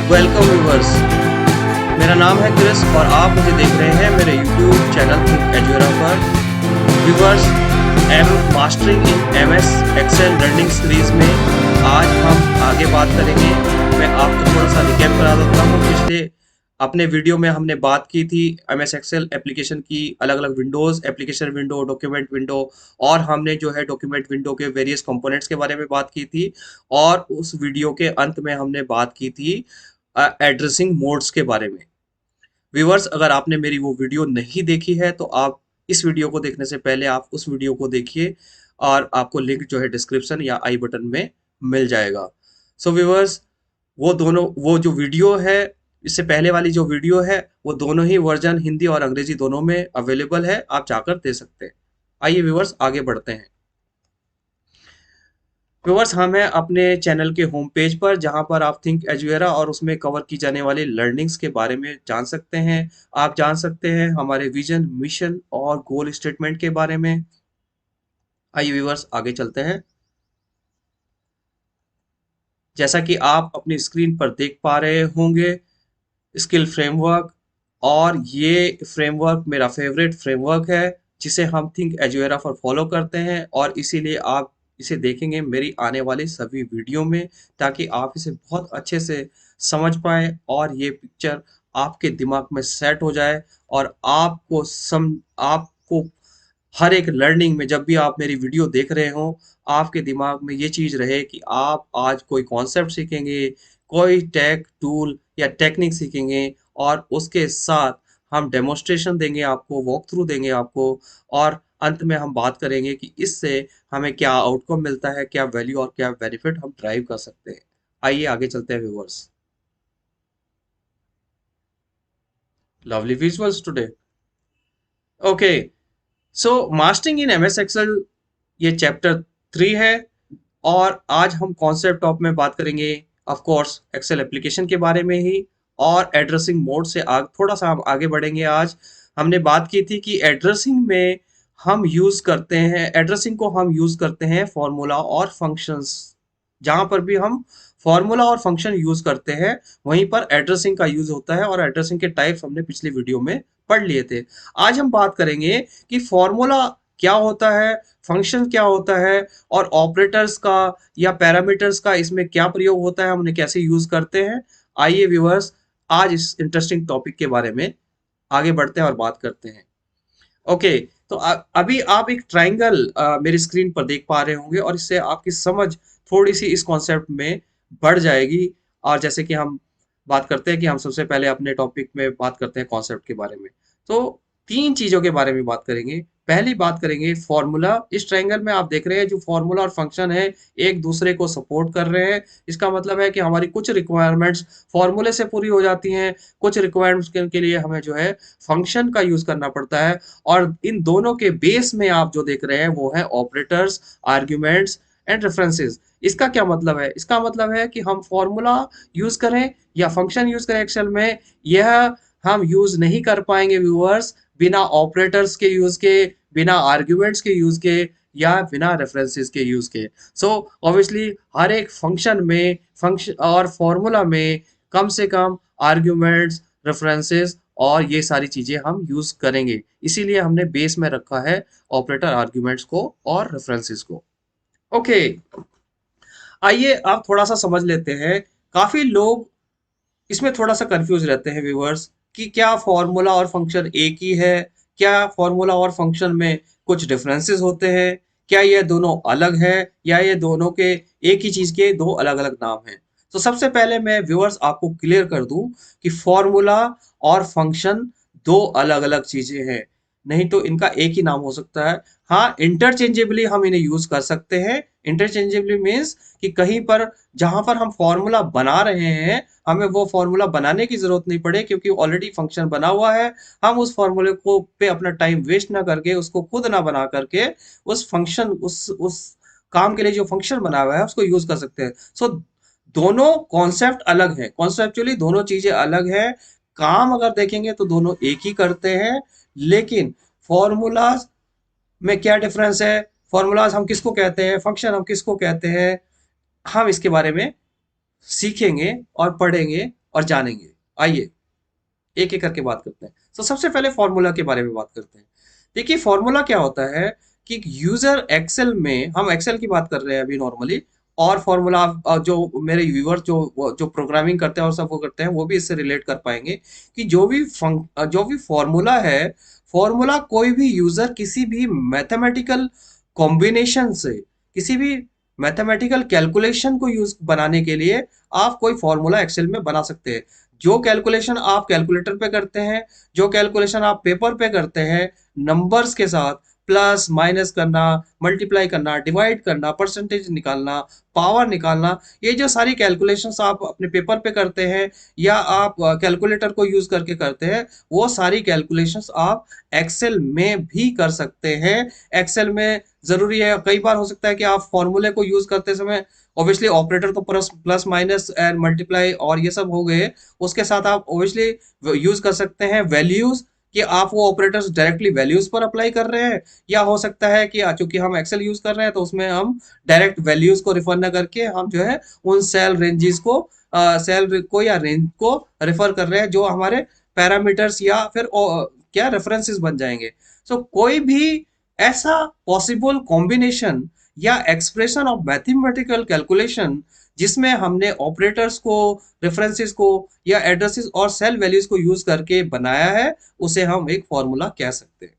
Welcome viewers. मेरा नाम है क्रिस और आप मुझे देख रहे हैं मेरे यूट्यूब चैनल थिंक एजुएरा पर। Viewers, um mastering in MS Excel learning series में आज हम आगे बात करेंगे। मैं आपको थोड़ा सा रिकैप करा देता हूँ। पिछले अपने वीडियो में हमने बात की थी एमएस एक्सेल एप्लीकेशन की अलग अलग Windows, application window, document window, और हमने जो है डॉक्यूमेंट विंडो के वेरियस कंपोनेंट्स के बारे में बात की थी। और उस वीडियो के अंत में हमने बात की थी एड्रेसिंग मोड्स के बारे में। व्यूअर्स, अगर आपने मेरी वो वीडियो नहीं देखी है तो आप इस वीडियो को देखने से पहले आप उस वीडियो को देखिए और आपको लिंक जो है डिस्क्रिप्शन या आई बटन में मिल जाएगा। सो व्यूअर्स, वो जो वीडियो है, इससे पहले वाली जो वीडियो है, वो दोनों ही वर्जन हिंदी और अंग्रेजी दोनों में अवेलेबल है, आप जाकर दे सकते हैं। आइए व्यूअर्स, आगे बढ़ते हैं। व्यूअर्स, हम हैं अपने चैनल के होम पेज पर, जहां पर आप थिंक एजुएरा और उसमें कवर की जाने वाली लर्निंग्स के बारे में जान सकते हैं। आप जान सकते हैं हमारे विजन, मिशन और गोल स्टेटमेंट के बारे में। आइए व्यूअर्स, आगे चलते हैं। जैसा कि आप अपनी स्क्रीन पर देख पा रहे होंगे, स्किल फ्रेमवर्क, और ये फ्रेमवर्क मेरा फेवरेट फ्रेमवर्क है, जिसे हम थिंक एजुएरा पर फॉलो करते हैं, और इसीलिए आप इसे देखेंगे मेरी आने वाली सभी वीडियो में, ताकि आप इसे बहुत अच्छे से समझ पाएँ और ये पिक्चर आपके दिमाग में सेट हो जाए, और आपको हर एक लर्निंग में जब भी आप मेरी वीडियो देख रहे हो, आपके दिमाग में ये चीज़ रहे कि आप आज कोई कॉन्सेप्ट सीखेंगे, कोई टेक टूल या टेक्निक सीखेंगे, और उसके साथ हम डेमोन्स्ट्रेशन देंगे आपको, वॉक थ्रू देंगे आपको, और अंत में हम बात करेंगे कि इससे हमें क्या आउटकम मिलता है, क्या वैल्यू और क्या बेनिफिट हम ड्राइव कर सकते हैं। आइए आगे चलते हैं viewers. Lovely visuals today. Okay, so mastering in MS Excel, ये चैप्टर 3 है, और आज हम कॉन्सेप्ट टॉप में बात करेंगे ऑफ कोर्स एक्सेल एप्लीकेशन के बारे में ही, और एड्रेसिंग मोड से थोड़ा सा हम आगे बढ़ेंगे। आज हमने बात की थी कि एड्रेसिंग को हम यूज करते हैं फॉर्मूला और फंक्शंस। जहां पर भी हम फॉर्मूला और फंक्शन यूज करते हैं, वहीं पर एड्रेसिंग का यूज होता है, और एड्रेसिंग के टाइप्स हमने पिछली वीडियो में पढ़ लिए थे। आज हम बात करेंगे कि फॉर्मूला क्या होता है, फंक्शन क्या होता है, और ऑपरेटर्स का या पैरामीटर्स का इसमें क्या प्रयोग होता है, हम उन्हें कैसे यूज करते हैं। आइए व्यूअर्स, आज इस इंटरेस्टिंग टॉपिक के बारे में आगे बढ़ते हैं और बात करते हैं। ओके, तो अभी आप एक ट्राइंगल मेरी स्क्रीन पर देख पा रहे होंगे, और इससे आपकी समझ थोड़ी सी इस कॉन्सेप्ट में बढ़ जाएगी। और जैसे कि हम बात करते हैं कि हम सबसे पहले अपने टॉपिक में बात करते हैं कॉन्सेप्ट के बारे में, तो 3 चीज़ों के बारे में बात करेंगे। पहली बात करेंगे फॉर्मूला। इस ट्रायंगल में आप देख रहे हैं जो फॉर्मूला और फंक्शन है, एक दूसरे को सपोर्ट कर रहे हैं। इसका मतलब है कि हमारी कुछ रिक्वायरमेंट्स फॉर्मूले से पूरी हो जाती हैं, कुछ रिक्वायरमेंट्स के लिए हमें जो है फंक्शन का यूज़ करना पड़ता है। और इन दोनों के बेस में आप जो देख रहे हैं वो है ऑपरेटर्स, आर्ग्यूमेंट्स एंड रेफरेंसेस। इसका क्या मतलब है? इसका मतलब है कि हम फॉर्मूला यूज़ करें या फंक्शन यूज़ करें एक्सेल में, यह हम यूज़ नहीं कर पाएंगे व्यूअर्स बिना ऑपरेटर्स के यूज़ के, बिना आर्ग्यूमेंट्स के यूज़ के, या बिना रेफरेंसेस के यूज़ के। सो ऑब्वियसली हर एक फंक्शन में, फंक्शन और फॉर्मूला में कम से कम आर्ग्यूमेंट्स, रेफरेंसेस और ये सारी चीज़ें हम यूज़ करेंगे। इसीलिए हमने बेस में रखा है ऑपरेटर, आर्ग्यूमेंट्स को और रेफरेंसेस को। ओके, आइए आप थोड़ा सा समझ लेते हैं। काफ़ी लोग इसमें थोड़ा सा कंफ्यूज रहते हैं व्यूअर्स कि क्या फॉर्मूला और फंक्शन एक ही है, क्या फॉर्मूला और फंक्शन में कुछ डिफरेंसेस होते हैं, क्या ये दोनों अलग है, या ये दोनों के एक ही चीज के दो अलग अलग नाम हैं। तो सबसे पहले मैं व्यूअर्स आपको क्लियर कर दूं कि फॉर्मूला और फंक्शन दो अलग अलग चीजें हैं, नहीं तो इनका एक ही नाम हो सकता है। हाँ, इंटरचेंजेबली हम इन्हें यूज कर सकते हैं। इंटरचेंजेबली मीन्स कि कहीं पर जहां पर हम फॉर्मूला बना रहे हैं, हमें वो फॉर्मूला बनाने की जरूरत नहीं पड़े, क्योंकि ऑलरेडी फंक्शन बना हुआ है। हम उस फॉर्मूले को पे अपना टाइम वेस्ट ना करके, उसको खुद ना बना करके, उस फंक्शन उस काम के लिए जो फंक्शन बना हुआ है उसको यूज कर सकते हैं। सो दोनों कॉन्सेप्ट अलग है, कॉन्सेप्चुअली दोनों चीजें अलग है। काम अगर देखेंगे तो दोनों एक ही करते हैं, लेकिन फॉर्मूलाज में क्या डिफरेंस है, फॉर्मूलाज हम किसको कहते हैं, फंक्शन हम किसको कहते हैं, हम इसके बारे में सीखेंगे और पढ़ेंगे और जानेंगे। आइए एक एक करके बात करते हैं। तो सबसे पहले फॉर्मूला के बारे में बात करते हैं। देखिए फॉर्मूला क्या होता है कि यूजर एक्सेल में, हम एक्सेल की बात कर रहे हैं अभी नॉर्मली, और फॉर्मूला जो मेरे व्यूअर जो प्रोग्रामिंग करते हैं और सब वो करते हैं वो भी इससे रिलेट कर पाएंगे कि जो भी फॉर्मूला है, फॉर्मूला कोई भी यूजर किसी भी मैथमेटिकल कॉम्बिनेशन से, किसी भी मैथमेटिकल कैलकुलेशन को यूज बनाने के लिए आप कोई फॉर्मूला एक्सेल में बना सकते हैं। जो कैलकुलेशन आप कैलकुलेटर पे करते हैं, जो कैलकुलेशन आप पेपर पे करते हैं, नंबर्स के साथ प्लस माइनस करना, मल्टीप्लाई करना, डिवाइड करना, परसेंटेज निकालना, पावर निकालना, ये जो सारी कैलकुलेशंस आप अपने पेपर पे करते हैं या आप कैलकुलेटर को यूज करके करते हैं, वो सारी कैलकुलेशंस आप एक्सेल में भी कर सकते हैं। एक्सेल में जरूरी है, कई बार हो सकता है कि आप फॉर्मूले को यूज करते समय, ऑब्वियसली ऑपरेटर तो plus plus minus and multiply और ये सब हो गए, उसके साथ आप ऑब्वियसली यूज कर सकते हैं वैल्यूज, कि आप वो ऑपरेटर्स डायरेक्टली वैल्यूज पर अप्लाई कर रहे हैं, या हो सकता है कि चूंकि हम एक्सेल यूज कर रहे हैं तो उसमें हम डायरेक्ट वैल्यूज को रिफर न करके हम जो है उन सेल रेंजेस को, सेल को या रेंज को रेफर कर रहे हैं जो हमारे पैरामीटर्स या फिर क्या रेफरेंसेस बन जाएंगे। सो कोई भी ऐसा पॉसिबल कॉम्बिनेशन या एक्सप्रेशन ऑफ मैथमेटिकल कैलकुलेशन जिसमें हमने ऑपरेटर्स को, रेफरेंसेस को या एड्रेसेस और सेल वैल्यूज को यूज करके बनाया है, उसे हम एक फॉर्मूला कह सकते हैं।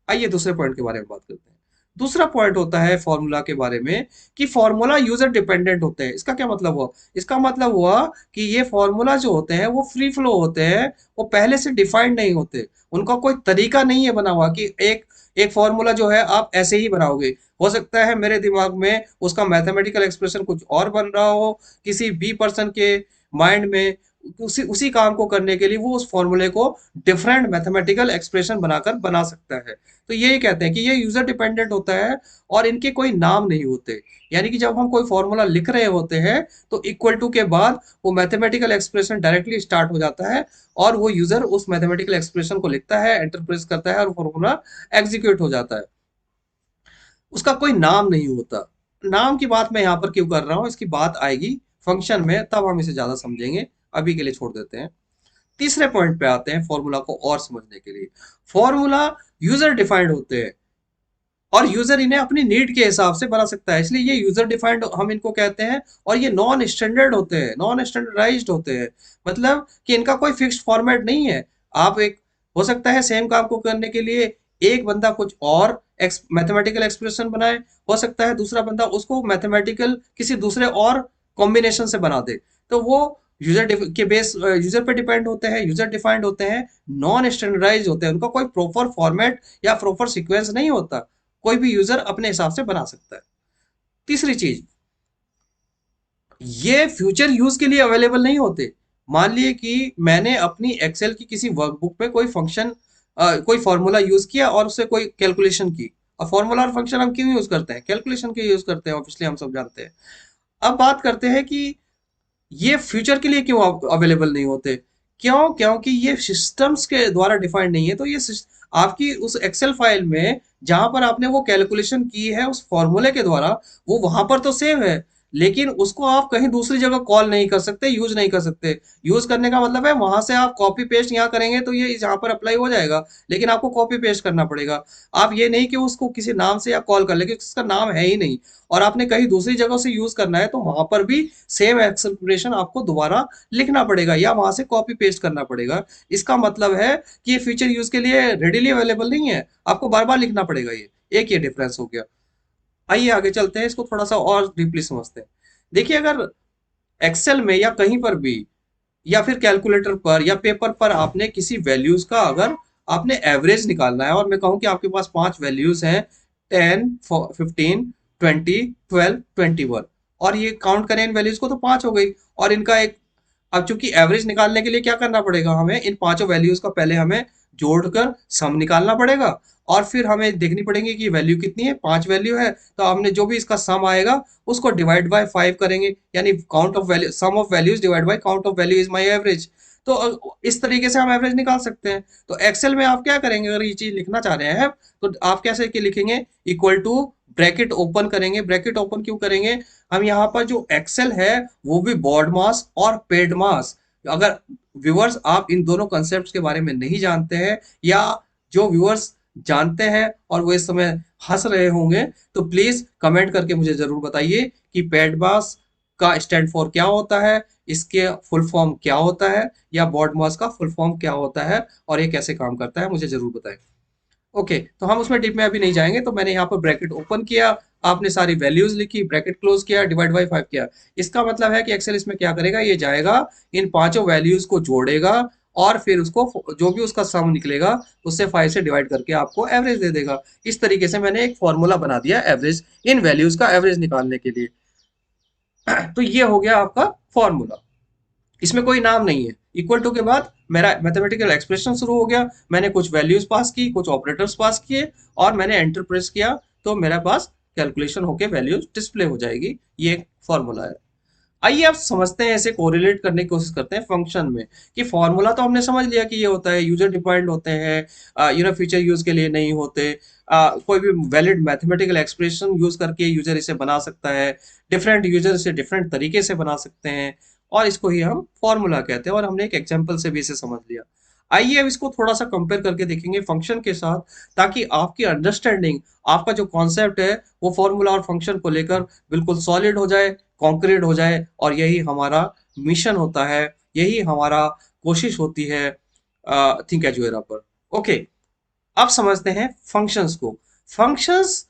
आइए दूसरे पॉइंट के बारे में बात करते हैं। दूसरा पॉइंट होता है फॉर्मूला के बारे में कि फॉर्मूला यूजर डिपेंडेंट होते हैं। इसका क्या मतलब हुआ? इसका मतलब हुआ कि ये फॉर्मूला जो होते हैं वो फ्री फ्लो होते हैं, वो पहले से डिफाइंड नहीं होते, उनका कोई तरीका नहीं है बना हुआ कि एक एक फॉर्मूला जो है आप ऐसे ही बनाओगे। हो सकता है मेरे दिमाग में उसका मैथमेटिकल एक्सप्रेशन कुछ और बन रहा हो, किसी बी पर्सन के माइंड में उसी उसी काम को करने के लिए वो उस फॉर्मूले को डिफरेंट मैथमेटिकल एक्सप्रेशन बनाकर बना सकता है। तो यही कहते हैं कि ये यूजर डिपेंडेंट होता है और इनके कोई नाम नहीं होते। यानी कि जब हम कोई फॉर्मूला लिख रहे होते हैं तो इक्वल टू के बाद वो मैथमेटिकल एक्सप्रेशन डायरेक्टली स्टार्ट हो जाता है और वो यूजर उस मैथमेटिकल एक्सप्रेशन को लिखता है, एंटरप्रेस करता है और फॉर्मूला एग्जीक्यूट हो जाता है। उसका कोई नाम नहीं होता। नाम की बात मैं यहाँ पर क्यों कर रहा हूँ, इसकी बात आएगी फंक्शन में, तब हम इसे ज्यादा समझेंगे, अभी के लिए छोड़ देते हैं। तीसरे पॉइंट पे आते हैं फॉर्मूला को और समझने के लिए। फॉर्मूला यूजर डिफाइंड होते हैं और यूजर इन्हें अपनी नीड के हिसाब से बना सकता है, इसलिए ये यूजर डिफाइंड हम इनको कहते हैं। और ये नॉन स्टैंडर्ड होते हैं, नॉन स्टैंडर्डाइज्ड होते हैं, मतलब कि इनका कोई फिक्स्ड फॉर्मेट नहीं है। आप एक, हो सकता है सेम काम को करने के लिए एक बंदा कुछ और मैथमेटिकल एक्सप्रेशन बनाए, हो सकता है दूसरा बंदा उसको मैथमेटिकल किसी दूसरे और कॉम्बिनेशन से बना दे। तो वो के बेस यूजर पे डिपेंड होते हैं, यूजर डिफाइंड होते हैं, नॉन स्टैंडर्डाइज होते हैं, उनका कोई प्रॉपर फॉर्मेट या प्रॉपर सीक्वेंस नहीं होता, कोई भी यूजर अपने हिसाब से बना सकता है। तीसरी चीज, ये फ्यूचर यूज के लिए अवेलेबल नहीं होते। मान लिए कि मैंने अपनी एक्सेल की किसी वर्कबुक पे कोई फंक्शन, कोई फॉर्मूला यूज किया और उससे कोई कैलकुलेशन की। अब फॉर्मूला और फंक्शन हम क्यों यूज करते हैं? कैलकुलेशन के यूज करते हैं, ऑब्वियसली हम सब जानते हैं। अब बात करते हैं कि ये फ्यूचर के लिए क्यों अवेलेबल नहीं होते? क्यों? क्योंकि ये सिस्टम्स के द्वारा डिफाइंड नहीं है। तो ये आपकी उस एक्सेल फाइल में जहां पर आपने वो कैलकुलेशन की है उस फॉर्मूले के द्वारा, वो वहां पर तो सेव है, लेकिन उसको आप कहीं दूसरी जगह कॉल नहीं कर सकते, यूज नहीं कर सकते। यूज करने का मतलब है वहां से आप कॉपी पेस्ट यहाँ करेंगे तो ये यहाँ पर अप्लाई हो जाएगा, लेकिन आपको कॉपी पेस्ट करना पड़ेगा। आप ये नहीं कि उसको किसी नाम से या कॉल कर ले, क्योंकि उसका नाम है ही नहीं, और आपने कहीं दूसरी जगह से यूज करना है तो वहां पर भी सेम एक्सप्रेशन आपको दोबारा लिखना पड़ेगा या वहां से कॉपी पेस्ट करना पड़ेगा। इसका मतलब है कि ये फीचर यूज के लिए रेडिली अवेलेबल नहीं है, आपको बार बार लिखना पड़ेगा। ये एक ये डिफरेंस हो गया। आइए आगे चलते हैं, इसको थोड़ा सा और डीपली समझते हैं। देखिए अगर एक्सेल में या कहीं पर भी या फिर कैलकुलेटर पर या पेपर पर आपने किसी वैल्यूज का, अगर आपने एवरेज निकालना है और मैं कहूं कि आपके पास 5 वैल्यूज हैं, 10, 15, 20, 12, 21, और ये काउंट करें इन वैल्यूज को तो 5 हो गई, और इनका एक, अब चूंकि एवरेज निकालने के लिए क्या करना पड़ेगा, हमें इन पांचों वैल्यूज का पहले हमें जोड़कर सम निकालना पड़ेगा, और फिर हमें देखनी पड़ेगी कि वैल्यू कितनी है। 5 वैल्यू है तो हमने जो भी इसका सम आएगा उसको डिवाइड बाय 5 करेंगे, यानी count of value, sum of values divide by count of value is my average. तो इस तरीके से हम एवरेज निकाल सकते हैं। तो एक्सेल में आप क्या करेंगे, अगर ये चीज लिखना चाह रहे हैं तो आप कैसे के लिखेंगे, इक्वल टू, ब्रैकेट ओपन करेंगे। ब्रैकेट ओपन क्यों करेंगे? हम यहाँ पर जो एक्सेल है वो भी बॉड मास और पेड मास, अगर व्यूअर्स आप इन दोनों कंसेप्ट के बारे में नहीं जानते हैं, या जो व्यूअर्स जानते हैं और वो इस समय हंस रहे होंगे, तो प्लीज कमेंट करके मुझे जरूर बताइए कि पेड मास का स्टैंड फॉर क्या होता है, इसके फुल फॉर्म क्या होता है, या बॉड मास का फुल फॉर्म क्या होता है, और ये कैसे काम करता है, मुझे जरूर बताएं। ओके, तो हम उसमें डीप में अभी नहीं जाएंगे। तो मैंने यहाँ पर ब्रैकेट ओपन किया, आपने सारी वैल्यूज लिखी, ब्रैकेट क्लोज किया, डिवाइड बाई 5 किया। इसका मतलब है कि एक्सेल इसमें क्या करेगा, ये जाएगा इन पांचों वैल्यूज को जोड़ेगा, और फिर उसको जो भी उसका सम निकलेगा उससे 5 से डिवाइड करके आपको एवरेज दे देगा। इस तरीके से मैंने एक फॉर्मूला बना दिया एवरेज, इन वैल्यूज का एवरेज निकालने के लिए। तो ये हो गया आपका फॉर्मूला, इसमें कोई नाम नहीं है। इक्वल टू के बाद मेरा मैथमेटिकल एक्सप्रेशन शुरू हो गया, मैंने कुछ वैल्यूज पास की, कुछ ऑपरेटर्स पास किए, और मैंने एंटर प्रेस किया, तो मेरे पास कैलकुलेशन होके वैल्यूज डिस्प्ले हो जाएगी। ये एक फॉर्मूला है। आइए आप समझते हैं, ऐसे कोरिलेट करने की कोशिश करते हैं फंक्शन में, कि फॉर्मूला तो हमने समझ लिया कि ये होता है, यूजर डिफाइंड होते हैं, फ्यूचर यूज के लिए नहीं होते। कोई भी वैलिड मैथमेटिकल एक्सप्रेशन यूज करके यूजर इसे बना सकता है, डिफरेंट यूजर इसे डिफरेंट तरीके से बना सकते हैं, और इसको ही हम फॉर्मूला कहते हैं, और हमने एक एग्जाम्पल से भी इसे समझ लिया। आइए अब इसको थोड़ा सा कंपेयर करके देखेंगे फंक्शन के साथ, ताकि आपकी अंडरस्टैंडिंग, आपका जो कॉन्सेप्ट है वो फॉर्मूला और फंक्शन को लेकर बिल्कुल सॉलिड हो जाए, कॉन्क्रीट हो जाए। और यही हमारा मिशन होता है, यही हमारा कोशिश होती है थिंक एजुएरा पर। ओके, अब समझते हैं फंक्शंस को। फंक्शंस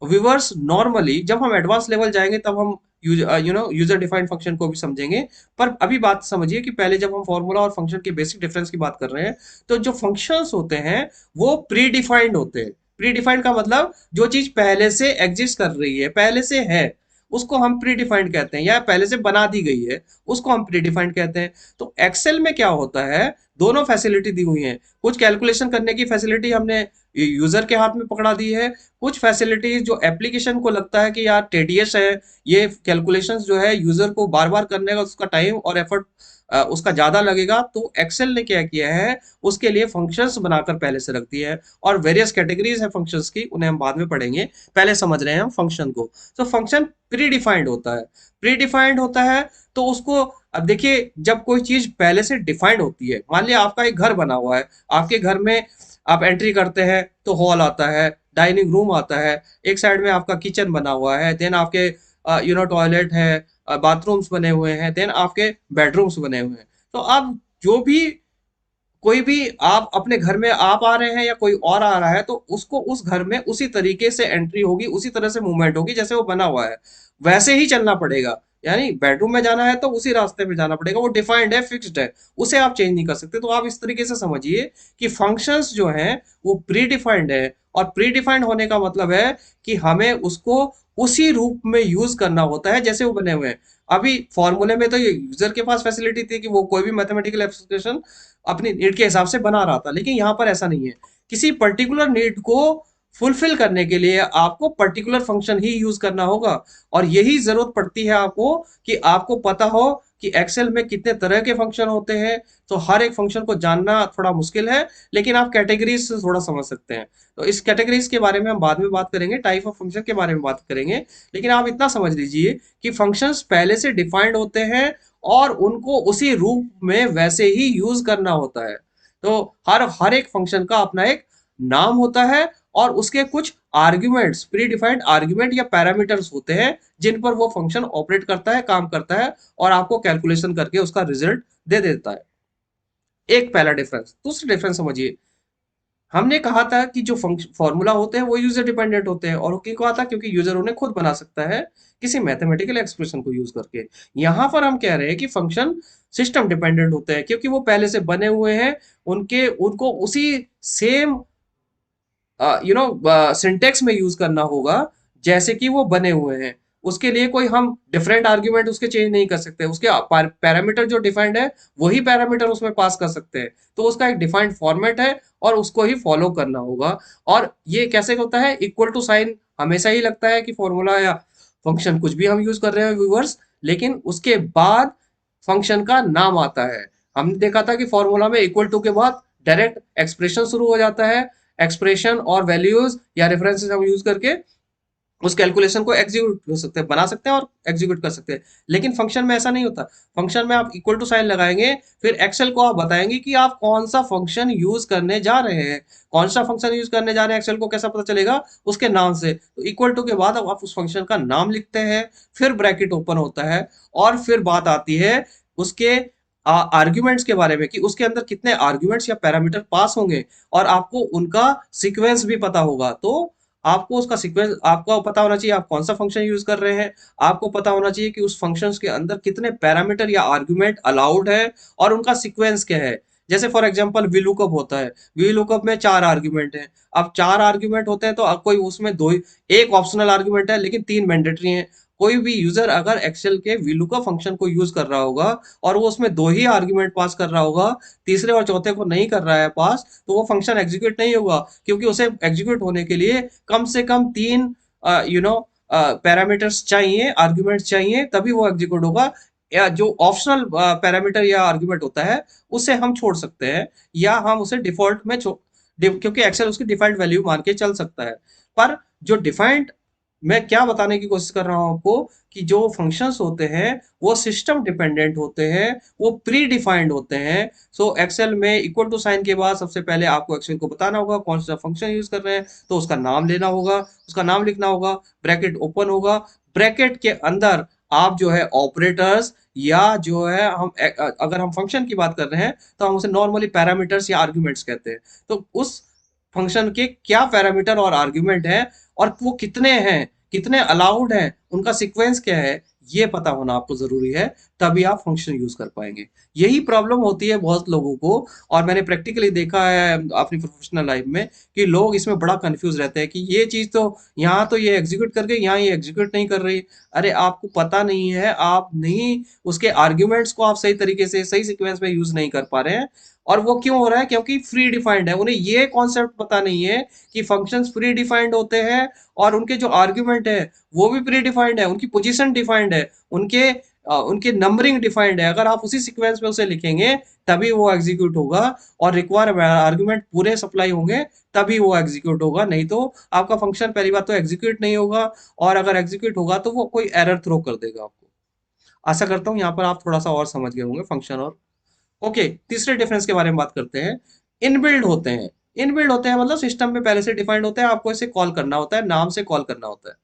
व्यूअर्स नॉर्मली जब हम एडवांस लेवल जाएंगे तब हम यूजर डिफाइंड फंक्शन को भी समझेंगे। पर अभी बात समझिए कि पहले जब हम फॉर्मूला और फंक्शन के बेसिक डिफरेंस की बात कर रहे हैं, तो जो फंक्शंस होते हैं वो प्री डिफाइंड होते हैं। प्री डिफाइंड का मतलब जो चीज पहले से एग्जिस्ट कर रही है, पहले से है, उसको हम प्री डिफाइंड कहते हैं, या पहले से बना दी गई है, उसको हम प्री डिफाइंड कहते हैं। तो एक्सेल में क्या होता है, दोनों फैसिलिटी दी हुई है। कुछ कैलकुलेशन करने की फैसिलिटी हमने यूजर के हाथ में पकड़ा दी है, कुछ फैसिलिटीज जो एप्लीकेशन को लगता है कि यार टेडियस है, ये कैलकुलेशंस जो है यूजर को बार बार करने का उसका टाइम और एफर्ट उसका ज्यादा लगेगा, तो एक्सेल ने क्या किया है, उसके लिए फंक्शंस बनाकर पहले से रख दिया है। और वेरियस कैटेगरीज है फंक्शंस की, उन्हें हम बाद में पढ़ेंगे, पहले समझ रहे हैं हम फंक्शन को। तो फंक्शन प्री डिफाइंड होता है। प्री डिफाइंड होता है तो उसको, अब देखिए, जब कोई चीज पहले से डिफाइंड होती है, मान लिया आपका एक घर बना हुआ है, आपके घर में आप एंट्री करते हैं तो हॉल आता है, डाइनिंग रूम आता है, एक साइड में आपका किचन बना हुआ है, देन आपके टॉयलेट है, बाथरूम्स बने हुए हैं, देन आपके बेडरूम्स बने हुए हैं। तो अब जो भी, कोई भी, आप अपने घर में आप आ रहे हैं या कोई और आ रहा है, तो उसको उस घर में उसी तरीके से एंट्री होगी, उसी तरह से मूवमेंट होगी जैसे वो बना हुआ है, वैसे ही चलना पड़ेगा। यानी बेडरूम में जाना है तो उसी रास्ते में जाना पड़ेगा, वो डिफाइंड है, फिक्स्ड है, उसे आप चेंज नहीं कर सकते। तो आप इस तरीके से समझिए कि फंक्शंस जो हैं वो प्री डिफाइंड है, और प्री डिफाइंड होने का मतलब है कि हमें उसको उसी रूप में यूज करना होता है जैसे वो बने हुए हैं। अभी फॉर्मूले में तो ये यूजर के पास फैसिलिटी थी कि वो कोई भी मैथमेटिकल एक्सप्रेशन अपनी नीड के हिसाब से बना रहा था, लेकिन यहाँ पर ऐसा नहीं है। किसी पर्टिकुलर नीड को फुलफिल करने के लिए आपको पर्टिकुलर फंक्शन ही यूज करना होगा। और यही जरूरत पड़ती है आपको, कि आपको पता हो कि एक्सेल में कितने तरह के फंक्शन होते हैं। तो हर एक फंक्शन को जानना थोड़ा मुश्किल है, लेकिन आप कैटेगरीज से थोड़ा समझ सकते हैं। तो इस कैटेगरीज के बारे में हम बाद में बात करेंगे, टाइप ऑफ फंक्शन के बारे में बात करेंगे। लेकिन आप इतना समझ लीजिए कि फंक्शंस पहले से डिफाइंड होते हैं, और उनको उसी रूप में वैसे ही यूज करना होता है। तो हर हर एक फंक्शन का अपना एक नाम होता है, और उसके कुछ आर्ग्यूमेंट्स, प्री डिफाइंड आर्ग्यूमेंट या पैरामीटर्स होते हैं, जिन पर वो फंक्शन ऑपरेट करता है, काम करता है, और आपको कैलकुलेशन करके उसका रिजल्ट दे देता है। एक पहला डिफरेंस। दूसरा डिफरेंस समझिए, हमने कहा था कि जो फॉर्मूला होते हैं वो यूजर डिपेंडेंट होते हैं, और क्यों कहा था, क्योंकि यूजर उन्हें खुद बना सकता है किसी मैथमेटिकल एक्सप्रेशन को यूज करके। यहां पर हम कह रहे हैं कि फंक्शन सिस्टम डिपेंडेंट होते हैं, क्योंकि वो पहले से बने हुए हैं, उनके उनको उसी सेम सिंटेक्स में यूज करना होगा जैसे कि वो बने हुए हैं। उसके लिए कोई हम डिफरेंट आर्ग्यूमेंट उसके चेंज नहीं कर सकते, उसके पैरामीटर जो डिफाइंड है वही पैरामीटर उसमें पास कर सकते हैं। तो उसका एक डिफाइंड फॉर्मेट है, और उसको ही फॉलो करना होगा। और ये कैसे होता है, इक्वल टू साइन हमेशा ही लगता है कि फॉर्मूला या फंक्शन कुछ भी हम यूज कर रहे हैं व्यूवर्स, लेकिन उसके बाद फंक्शन का नाम आता है। हमने देखा था कि फॉर्मूला में इक्वल टू के बाद डायरेक्ट एक्सप्रेशन शुरू हो जाता है, एक्सप्रेशन और वैल्यूज या रेफरेंसेस हम यूज करके उस कैलकुलेशन को एग्जीक्यूट कर सकते हैं, बना सकते हैं और एग्जीक्यूट कर सकते हैं। लेकिन फंक्शन में ऐसा नहीं होता। फंक्शन में आप इक्वल टू साइन लगाएंगे, फिर एक्सेल को आप बताएंगे कि आप कौन सा फंक्शन यूज करने जा रहे हैं। कौन सा फंक्शन यूज करने जा रहे हैं एक्सेल को कैसा पता चलेगा? उसके नाम से। तो इक्वल टू के बाद अब आप उस फंक्शन का नाम लिखते हैं, फिर ब्रैकेट ओपन होता है, और फिर बात आती है उसके आर्ग्यूमेंट्स के बारे में कि उसके अंदर कितने आर्ग्यूमेंट्स या पैरामीटर पास होंगे, और आपको उनका सीक्वेंस भी पता होगा। तो आपको उसका सीक्वेंस आपको पता होना चाहिए, आप कौन सा फंक्शन यूज कर रहे हैं। आपको पता होना चाहिए कि उस फंक्शंस के अंदर कितने पैरामीटर या आर्गुमेंट अलाउड है, और उनका सीक्वेंस क्या है। जैसे फॉर एग्जांपल वी लुकअप होता है, वी लुकअप में 4 आर्ग्यूमेंट हैं। अब 4 आर्ग्यूमेंट होते हैं तो अब कोई उसमें दो ही, एक ऑप्शनल आर्ग्यूमेंट है लेकिन 3 मैंडेटरी हैं। कोई भी यूजर अगर एक्सेल के वीलुकअप फंक्शन को यूज कर रहा होगा और वो उसमें दो ही आर्ग्यूमेंट पास कर रहा होगा, तीसरे और चौथे को नहीं कर रहा है पास, तो वो फंक्शन एग्जीक्यूट नहीं होगा, क्योंकि उसे एग्जीक्यूट होने के लिए कम से कम 3 पैरामीटर्स चाहिए, आर्ग्यूमेंट्स चाहिए, तभी वो एग्जीक्यूट होगा। या जो ऑप्शनल पैरामीटर या आर्ग्यूमेंट होता है उसे हम छोड़ सकते हैं, या हम उसे डिफॉल्ट में क्योंकि एक्सेल उसकी डिफॉल्ट वैल्यू मान के चल सकता है। पर जो डिफाइंड, मैं क्या बताने की कोशिश कर रहा हूं आपको, कि जो फंक्शंस होते हैं वो सिस्टम डिपेंडेंट होते हैं, वो प्री डिफाइंड होते हैं। सो एक्सेल में इक्वल टू साइन के बाद सबसे पहले आपको एक्सेल को बताना होगा कौन सा फंक्शन यूज कर रहे हैं, तो उसका नाम लेना होगा, उसका नाम लिखना होगा, ब्रैकेट ओपन होगा, ब्रैकेट के अंदर आप जो है ऑपरेटर्स, या जो है हम अगर हम फंक्शन की बात कर रहे हैं तो हम उसे नॉर्मली पैरामीटर्स या आर्ग्यूमेंट्स कहते हैं। तो उस फंक्शन के क्या पैरामीटर और आर्ग्यूमेंट है, और वो कितने हैं, कितने अलाउड हैं, उनका सीक्वेंस क्या है, ये पता होना आपको जरूरी है। तभी आप फंक्शन यूज कर पाएंगे। यही प्रॉब्लम होती है बहुत लोगों को, और मैंने प्रैक्टिकली देखा है अपनी प्रोफेशनल लाइफ में कि लोग इसमें बड़ा कंफ्यूज रहते हैं कि ये चीज तो यहाँ तो ये एग्जीक्यूट कर गई, यहाँ ये एग्जीक्यूट नहीं कर रही। अरे आपको पता नहीं है, आप नहीं उसके आर्ग्यूमेंट्स को आप सही तरीके से सही सीक्वेंस में यूज नहीं कर पा रहे हैं। और वो क्यों हो रहा है? क्योंकि फ्री डिफाइंड है, उन्हें ये कॉन्सेप्ट पता नहीं है कि फंक्शंस फ्री डिफाइंड होते हैं, और उनके जो आर्ग्यूमेंट है वो भी प्री डिफाइंड है, उनकी पोजीशन डिफाइंड है, उनके नंबरिंग डिफाइंड है। अगर आप उसी सीक्वेंस में उसे लिखेंगे तभी वो एग्जीक्यूट होगा, और रिक्वायर आर्ग्यूमेंट पूरे सप्लाई होंगे तभी वो एग्जीक्यूट होगा, नहीं तो आपका फंक्शन पहली बात तो एग्जीक्यूट नहीं होगा, और अगर एग्जीक्यूट होगा तो वो कोई एरर थ्रो कर देगा आपको। आशा करता हूँ यहाँ पर आप थोड़ा सा और समझ गए होंगे फंक्शन और। ओके, तीसरे डिफरेंस के बारे में बात करते हैं। इनबिल्ड होते हैं। इनबिल्ड होते हैं मतलब सिस्टम में पहले से डिफाइंड होते हैं, आपको इसे कॉल करना होता है, नाम से कॉल करना होता है।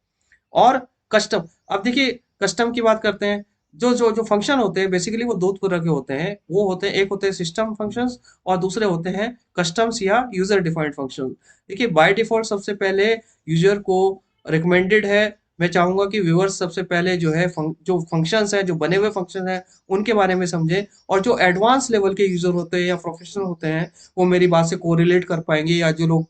और कस्टम, अब देखिए कस्टम की बात करते हैं। जो जो जो फंक्शन होते हैं बेसिकली वो दो तरह के होते हैं। वो होते हैं, एक होते हैं सिस्टम फंक्शंस, और दूसरे होते हैं कस्टम्स या यूजर डिफाइंड फंक्शन। देखिए बाय डिफॉल्ट सबसे पहले यूजर को रिकमेंडेड है, मैं चाहूंगा कि व्यूअर्स सबसे पहले जो है जो फंक्शंस हैं, जो बने हुए फंक्शन हैं, उनके बारे में समझे। और जो एडवांस लेवल के यूजर होते हैं या प्रोफेशनल होते हैं, वो मेरी बात से कोरिलेट कर पाएंगे, या जो लोग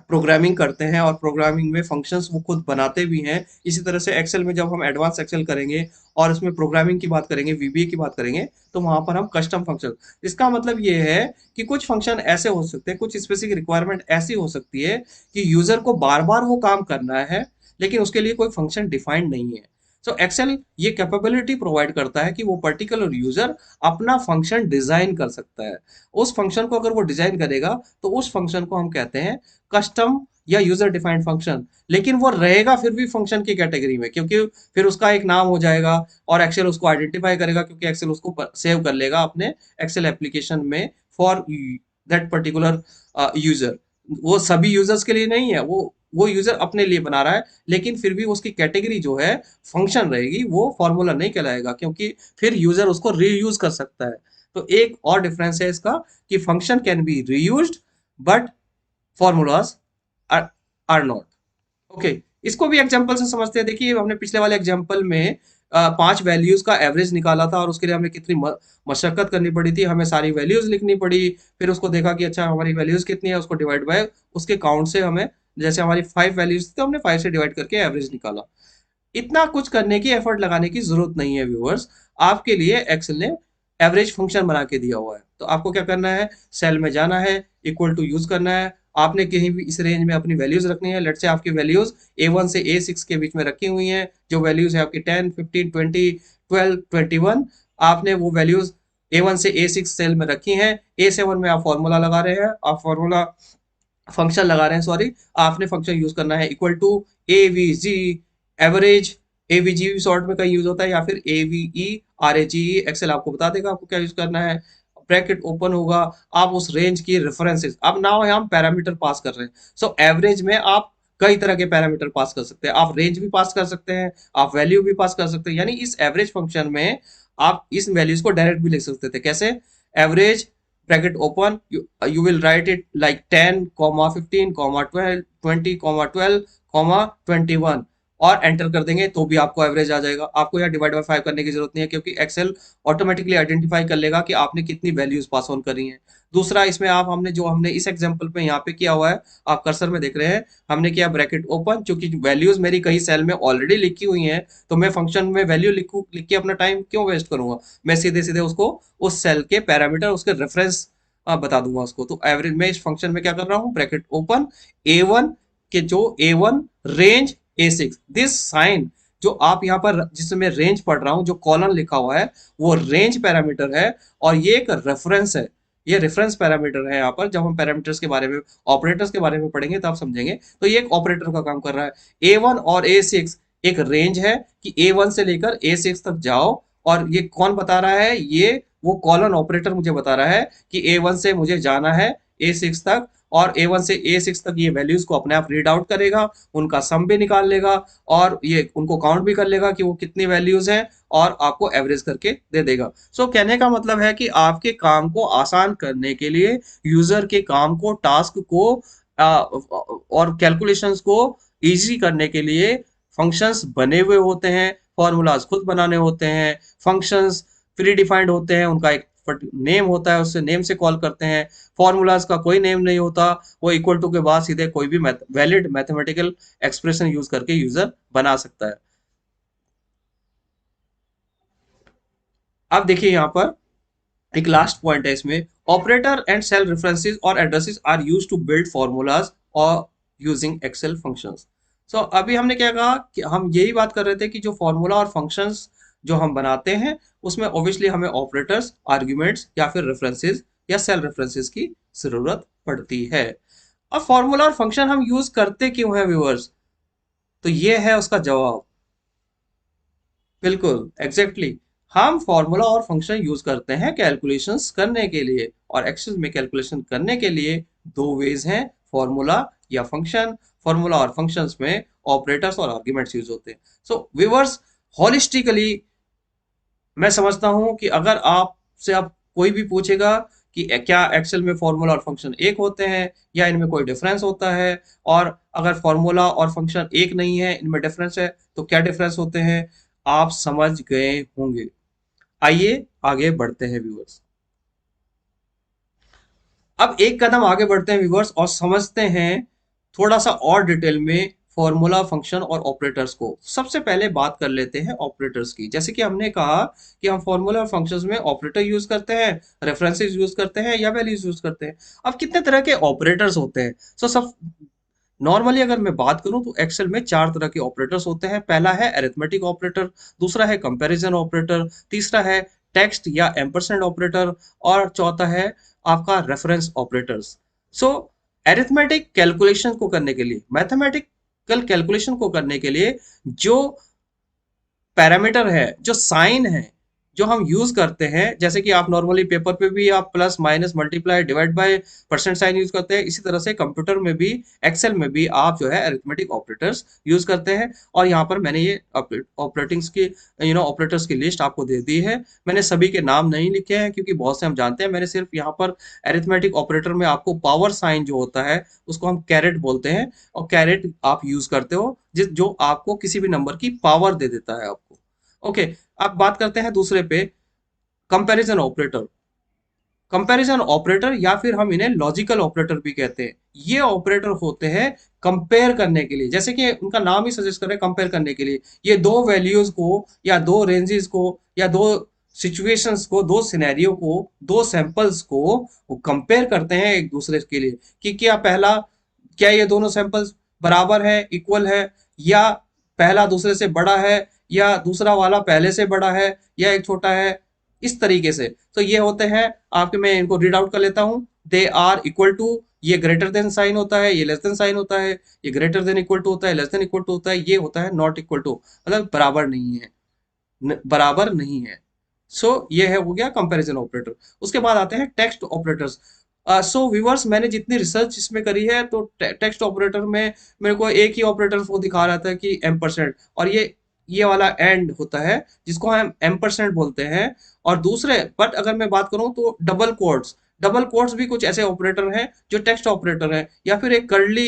प्रोग्रामिंग करते हैं और प्रोग्रामिंग में फंक्शंस वो खुद बनाते भी हैं। इसी तरह से एक्सेल में जब हम एडवांस एक्सेल करेंगे और उसमें प्रोग्रामिंग की बात करेंगे, वीबीए की बात करेंगे, तो वहां पर हम कस्टम फंक्शन। इसका मतलब ये है कि कुछ फंक्शन ऐसे हो सकते हैं, कुछ स्पेसिफिक रिक्वायरमेंट ऐसी हो सकती है कि यूजर को बार बार वो काम करना है, लेकिन उसके लिए कोई फंक्शन डिफाइंड नहीं है। सो एक्सेल ये कैपेबिलिटी प्रोवाइड करता है कि वो पर्टिकुलर यूजर अपना फंक्शन डिजाइन कर सकता है। उस फंक्शन को अगर वो डिजाइन करेगा तो उस फंक्शन को हम कहते हैं कस्टम या यूजर डिफाइंड फंक्शन। लेकिन वो रहेगा फिर भी फंक्शन की कैटेगरी में, क्योंकि फिर उसका एक नाम हो जाएगा, और एक्सेल उसको आइडेंटिफाई करेगा, क्योंकि एक्सेल उसको सेव कर लेगा अपने एक्सेल एप्लीकेशन में फॉर दैट पर्टिकुलर यूजर। वो सभी यूजर्स के लिए नहीं है, वो यूजर अपने लिए बना रहा है, लेकिन फिर भी उसकी कैटेगरी जो है फंक्शन रहेगी, वो फॉर्मूला नहीं कहलाएगा, क्योंकि फिर यूजर उसको रीयूज कर सकता है। तो एक और डिफरेंस है इसका, कि function can be reused but formulas are not. Okay, इसको भी एग्जांपल से समझते हैं। देखिए हमने पिछले वाले एग्जांपल में 5 वैल्यूज का एवरेज निकाला था, और उसके लिए हमें कितनी मशक्कत करनी पड़ी थी, हमें सारी वैल्यूज लिखनी पड़ी। फिर उसको देखा कि अच्छा हमारी वैल्यूज कितनी है, उसको डिवाइड बाय उसके काउंट से हमें, जैसे हमारी 5 वैल्यूज थी तो हमने 5 से डिवाइड करके एवरेज निकाला। इतना कुछ करने की, एफर्ट लगाने की जरूरत नहीं है व्यूअर्स। आपके लिए एक्सेल ने एवरेज फंक्शन बना के दिया हुआ है। तो आपको क्या करना है, सेल में जाना है, इक्वल टू यूज करना है, आपने कहीं भी इस रेंज में अपनी वैल्यूज रखनी है। लेट से आपकी वैल्यूज A1 से A6 के बीच में रखी हुई हैं, जो वैल्यूज है आपकी 10, 15, 20, 12, 21, आपने वो वैल्यूज A1 से A6 सेल में रखी हैं। A7 में आप फॉर्मूला लगा रहे हैं, आप फॉर्मूला फंक्शन लगा रहे हैं, सॉरी, आपने फंक्शन यूज करना है equal to AVG average. AVG short में कहीं यूज होता है, या फिर एवीई आरएजी। एक्सेल आपको बता देगा आपको क्या यूज करना है। ब्रैकेट ओपन होगा, आप उस रेंज की रेफरेंसेस, अब नाउ हम पैरामीटर पास कर रहे हैं। सो एवरेज में आप कई तरह के पैरामीटर पास कर सकते हैं, आप रेंज भी पास कर सकते हैं, आप वैल्यू भी पास कर सकते हैं। यानी इस एवरेज फंक्शन में आप इस वैल्यूज को डायरेक्ट भी लिख सकते थे। कैसे? Average bracket open, you will write it like 10 15 12 20 12 21 और एंटर कर देंगे तो भी आपको एवरेज आ जाएगा। आपको यहाँ डिवाइड बाय 5 करने की जरूरत नहीं है, क्योंकि एक्सेल ऑटोमेटिकली आइडेंटिफाई कर लेगा कि आपने कितनी वैल्यूज पास ऑन करी हैं। दूसरा, इसमें आप हमने इस एग्जांपल पे यहाँ पे किया हुआ है, आप कर्सर में देख रहे हैं, हमने किया ब्रैकेट ओपन, क्योंकि वैल्यूज मेरी कई सेल में ऑलरेडी लिखी हुई हैं, तो मैं फंक्शन में वैल्यू लिख के अपना टाइम क्यों वेस्ट करूंगा। मैं सीधे सीधे उसको उस सेल के पैरामीटर, उसके रेफरेंस बता दूंगा उसको। तो एवरेज में इस फंक्शन में क्या कर रहा हूँ, ब्रैकेट ओपन, A1 के जो A1 range A6, this sign जो आप यहाँ पर जिसमें रेंज पढ़ रहा हूँ, जो कॉलन लिखा हुआ है वो रेंज पैरामीटर है, और ये एक रेफरेंस है, ये रेफरेंस पैरामीटर है। यहाँ पर जब हम पैरामीटर्स के बारे में, ऑपरेटर्स के बारे में पढ़ेंगे तब समझेंगे। तो ये एक ऑपरेटर का काम कर रहा है। A1 और A6 एक रेंज है कि A1 से लेकर A6 तक जाओ, और ये कौन बता रहा है, ये वो कॉलन ऑपरेटर मुझे बता रहा है कि A1 से मुझे जाना है A6 तक, और A1 से A6 तक ये वैल्यूज को अपने आप रीड आउट करेगा, उनका सम भी निकाल लेगा, और ये उनको काउंट भी कर लेगा कि वो कितनी वैल्यूज हैं, और आपको एवरेज करके दे देगा। सो कहने का मतलब है कि आपके काम को आसान करने के लिए, यूजर के काम को, टास्क को और कैलकुलेशंस को इजी करने के लिए फंक्शंस बने हुए होते हैं, फॉर्मूलाज खुद बनाने होते हैं। फंक्शंस प्री डिफाइंड होते हैं, उनका एक नेम होता है, उससे नेम से कॉल करते हैं। फॉर्मूलाज का कोई नेम नहीं होता, वो इक्वल टू के बाद सीधे कोई भी वैलिड मैथमेटिकल एक्सप्रेशन यूज करके यूजर बना सकता है। अब देखिए यहाँ पर एक लास्ट पॉइंट है इसमें, ऑपरेटर एंड सेल रेफरेंसेस और addresses are used to build formulas और यूजिंग एक्सेल फंक्शंस। सो अभी हमने क्या कहा कि हम यही बात कर रहे थे कि जो फॉर्मूला और फंक्शंस जो हम बनाते हैं, उसमें ऑब्वियसली हमें ऑपरेटर्स, आर्ग्यूमेंट्स या फिर रेफरेंसेस या सेल रेफरेंसेस की जरूरत पड़ती है। अब फॉर्मूला और फंक्शन हम यूज करते क्यों है व्यूअर्स? तो ये है उसका जवाब। बिल्कुल एग्जैक्टली exactly. हम फॉर्मूला और फंक्शन यूज करते हैं कैलकुलेशंस करने के लिए, और एक्सेल में कैलकुलेशन करने के लिए दो वेज हैं, फॉर्मूला या फंक्शन। फॉर्मूला और फंक्शंस में ऑपरेटर्स और आर्ग्यूमेंट्स यूज होते हैं। सो व्यूअर्स, हॉलिस्टिकली मैं समझता हूं कि अगर आपसे अब कोई भी पूछेगा कि क्या एक्सेल में फॉर्मूला और फंक्शन एक होते हैं या इनमें कोई डिफरेंस होता है, और अगर फॉर्मूला और फंक्शन एक नहीं है, इनमें डिफरेंस है, तो क्या डिफरेंस होते हैं, आप समझ गए होंगे। आइए आगे बढ़ते हैं व्यूअर्स। अब एक कदम आगे बढ़ते हैं व्यूअर्स, और समझते हैं थोड़ा सा और डिटेल में फॉर्मूला, फंक्शन और ऑपरेटर्स को। सबसे पहले बात कर लेते हैं ऑपरेटर्स की। जैसे कि हमने कहा कि हम फॉर्मूला और फंक्शंस में ऑपरेटर यूज करते हैं, रेफरेंसेस यूज करते हैं या वैल्यूज यूज करते हैं। अब कितने तरह के ऑपरेटर्स होते हैं? सब नॉर्मली अगर मैं बात करूं तो एक्सेल में चार तरह के ऑपरेटर्स होते हैं। पहला है अरिथमेटिक ऑपरेटर, दूसरा है कंपैरिजन ऑपरेटर, तीसरा है टेक्स्ट या एम्परसेंड ऑपरेटर, और चौथा है आपका रेफरेंस ऑपरेटर्स। सो अरिथमेटिक कैलकुलेशन को करने के लिए, मैथमेटिकल कैलकुलेशन को करने के लिए जो पैरामीटर है, जो साइन है, जो हम यूज करते हैं, जैसे कि आप नॉर्मली पेपर पे भी आप plus minus multiply divide by percent sign use करते हैं, इसी तरह से कंप्यूटर में भी, एक्सेल में भी आप जो है अरिथमेटिक ऑपरेटर्स यूज करते हैं। और यहाँ पर मैंने ये ऑपरेटिंग्स की, ऑपरेटर्स की लिस्ट आपको दे दी है। मैंने सभी के नाम नहीं लिखे हैं क्योंकि बहुत से हम जानते हैं, मैंने सिर्फ यहाँ पर अरिथमेटिक ऑपरेटर में आपको पावर साइन जो होता है उसको हम कैरेट बोलते हैं, और कैरेट आप यूज करते हो जिस जो आपको किसी भी नंबर की पावर दे देता है आपको। ओके, अब बात करते हैं दूसरे पे, कंपैरिजन ऑपरेटर। कंपैरिजन ऑपरेटर या फिर हम इन्हें लॉजिकल ऑपरेटर भी कहते हैं। ये ऑपरेटर होते हैं कंपेयर करने के लिए, जैसे कि उनका नाम ही सजेस्ट कर रहे हैं, कंपेयर करने के लिए। ये दो वैल्यूज को या दो रेंजेस को या दो सिचुएशंस को, दो सिनेरियो को, दो सैंपल्स को वो कंपेयर करते हैं एक दूसरे के लिए, कि क्या ये दोनों सैंपल्स बराबर है, इक्वल है, या पहला दूसरे से बड़ा है, या दूसरा वाला पहले से बड़ा है, या एक छोटा है, इस तरीके से। तो ये होते हैं आपके, मैं इनको रीड आउट कर लेता हूं। दे आर इक्वल टू, ये ग्रेटर देन साइन होता है, ये लेस देन साइन होता है, ये ग्रेटर देन इक्वल टू होता है, लेस देन इक्वल टू होता है, ये होता है नॉट इक्वल टू, मतलब बराबर नहीं है, बराबर नहीं है। ये है, हो गया कंपैरिजन ऑपरेटर। उसके बाद आते हैं टेक्स्ट ऑपरेटर्स। व्यूअर्स, मैंने जितनी रिसर्च इसमें करी है, तो टेक्स्ट ऑपरेटर में मेरे को एक ही ऑपरेटर वो दिखा रहा था कि M%, और ये वाला एंड होता है जिसको हम M% बोलते हैं। और दूसरे, बट अगर मैं बात करूं तो डबल कोट्स भी कुछ ऐसे ऑपरेटर हैं जो टेक्स्ट ऑपरेटर हैं, या फिर एक कर्ली,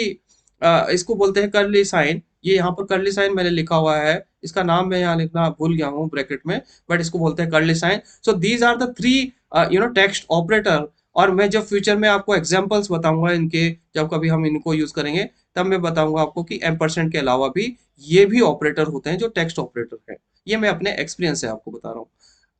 इसको बोलते हैं कर्ली साइन। ये यहाँ पर कर्ली साइन मैंने लिखा हुआ है, इसका नाम मैं यहाँ लिखना भूल गया हूँ ब्रैकेट में, बट इसको बोलते हैं curly sign. So these are the three text operator. और मैं जब फ्यूचर में आपको एग्जांपल्स बताऊंगा इनके, जब कभी हम इनको यूज करेंगे, तब मैं बताऊंगा आपको कि M% के अलावा भी ये भी ऑपरेटर होते हैं जो टेक्स्ट ऑपरेटर है। ये मैं अपने एक्सपीरियंस से आपको बता रहा हूँ।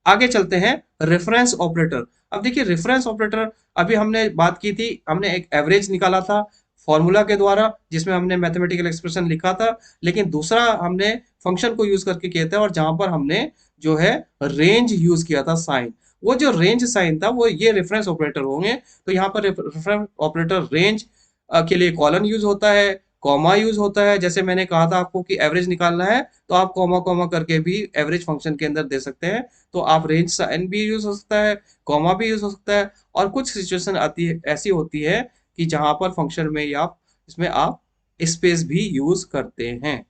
आगे चलते हैं, रेफरेंस ऑपरेटर। अब देखिए रेफरेंस ऑपरेटर, अभी हमने बात की थी, हमने एक एवरेज निकाला था फॉर्मूला के द्वारा, जिसमें हमने मैथमेटिकल एक्सप्रेशन लिखा था। लेकिन दूसरा हमने फंक्शन को यूज करके किया था, और जहां पर हमने जो है रेंज यूज किया था, साइन। वो जो रेंज साइन था वो ये रेफरेंस ऑपरेटर होंगे। तो यहाँ पर रेफरेंस ऑपरेटर रेंज के लिए कॉलन यूज होता है, कॉमा यूज होता है। जैसे मैंने कहा था आपको कि एवरेज निकालना है, तो आप कॉमा कॉमा करके भी एवरेज फंक्शन के अंदर दे सकते हैं। तो आप रेंज साइन भी यूज हो सकता है, कॉमा भी यूज हो सकता है। और कुछ सिचुएशन आती है, ऐसी होती है कि जहां पर फंक्शन में या इसमें आप स्पेस भी यूज करते हैं।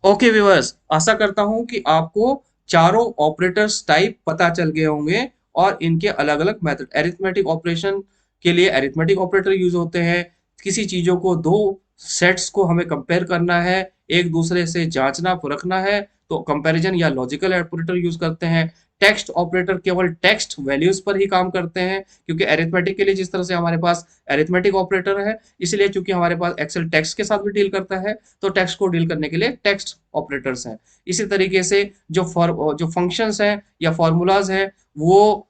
ओके व्यूअर्स, आशा करता हूं कि आपको चारों ऑपरेटर्स टाइप पता चल गए होंगे, और इनके अलग अलग मेथड। एरिथमेटिक ऑपरेशन के लिए एरिथमेटिक ऑपरेटर यूज होते हैं। किसी चीजों को, दो सेट्स को हमें कंपेयर करना है, एक दूसरे से जांचना परखना है, तो कंपैरिजन या लॉजिकल ऑपरेटर यूज करते हैं। टेक्स्ट ऑपरेटर केवल टेक्स्ट वैल्यूज पर ही काम करते हैं, क्योंकि एरिथमेटिक के लिए जिस तरह से हमारे पास एरिथमेटिक ऑपरेटर है, इसलिए चूंकि हमारे पास एक्सेल टेक्स्ट के साथ भी डील करता है, तो टेक्स्ट को डील करने के लिए टेक्स्ट ऑपरेटर्स हैं। इसी तरीके से जो फंक्शंस हैं या फॉर्मूलाज हैं, वो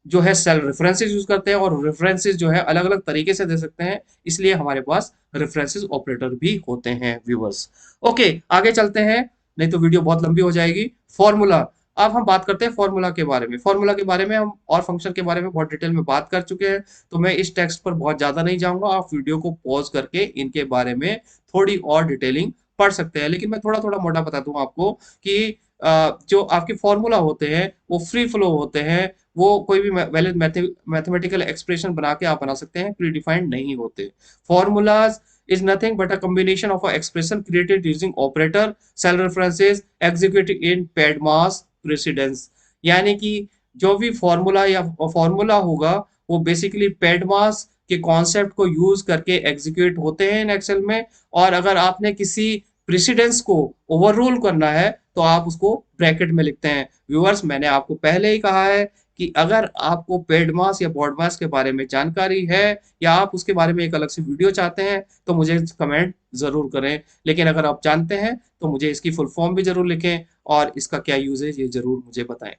जो है सेल रेफरेंसेस यूज करते हैं, और रेफरेंसेस जो है अलग अलग तरीके से दे सकते हैं, इसलिए हमारे पास रेफरेंसेस ऑपरेटर भी होते हैं व्यूअर्स। ओके, आगे चलते हैं, नहीं तो वीडियो बहुत लंबी हो जाएगी। फॉर्मूला। अब हम बात करते हैं फॉर्मूला के बारे में। फॉर्मूला के बारे में हम और फंक्शन के बारे में बहुत डिटेल में बात कर चुके हैं, तो मैं इस टेक्स्ट पर बहुत ज्यादा नहीं जाऊंगा। आप वीडियो को पॉज करके इनके बारे में थोड़ी और डिटेलिंग पढ़ सकते हैं। लेकिन मैं थोड़ा थोड़ा मोटा बता दूं आपको कि जो आपके फॉर्मूला होते हैं वो फ्री फ्लो होते हैं। वो कोई भी वैलिड मैथमेटिकल एक्सप्रेशन बना के आप बना सकते हैं, प्री डिफाइंड नहीं होते। Formulas is nothing but a combination of a expression created using operator, cell references, executed in paired mass precedence। यानी कि जो भी फॉर्मूला या फॉर्मूला होगा, वो बेसिकली पेड मास के कॉन्सेप्ट को यूज करके एग्जीक्यूट होते हैं इन एक्सेल में। और अगर आपने किसी प्रेसिडेंस को ओवररूल करना है, तो आप उसको ब्रैकेट में लिखते हैं। व्यूअर्स, मैंने आपको पहले ही कहा है कि अगर आपको पेड मास या बॉड मास के बारे में जानकारी है, या आप उसके बारे में एक अलग से वीडियो चाहते हैं, तो मुझे कमेंट जरूर करें। लेकिन अगर आप जानते हैं, तो मुझे इसकी फुल फॉर्म भी जरूर लिखें, और इसका क्या यूज है ये जरूर मुझे बताएं।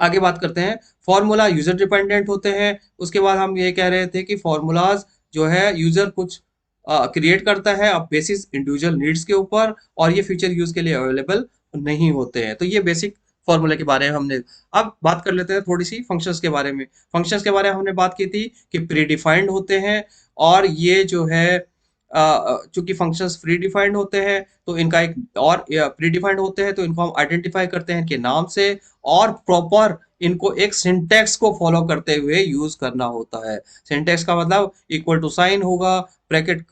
आगे बात करते हैं, फॉर्मूला यूजर डिपेंडेंट होते हैं। उसके बाद हम ये कह रहे थे कि फॉर्मूलाज जो है यूजर कुछ क्रिएट करता है अब बेसिस इंडिविजुअल नीड्स के ऊपर, और ये फ्यूचर यूज के लिए अवेलेबल नहीं होते हैं। तो ये बेसिक फॉर्मूला के बारे में हमने। अब बात कर लेते हैं थोड़ी सी फंक्शंस के बारे में। फंक्शंस के बारे में हमने बात की थी कि प्री डिफाइंड होते हैं, और ये जो है चूंकि फंक्शंस प्री डिफाइंड होते हैं, तो इनका एक और प्री डिफाइंड होते हैं, तो इनको हम आइडेंटिफाई करते हैं इनके नाम से, और प्रॉपर इनको एक सिंटेक्स को फॉलो करते हुए यूज करना होता है। सिंटेक्स का मतलब इक्वल टू साइन होगा, ब्रैकेट,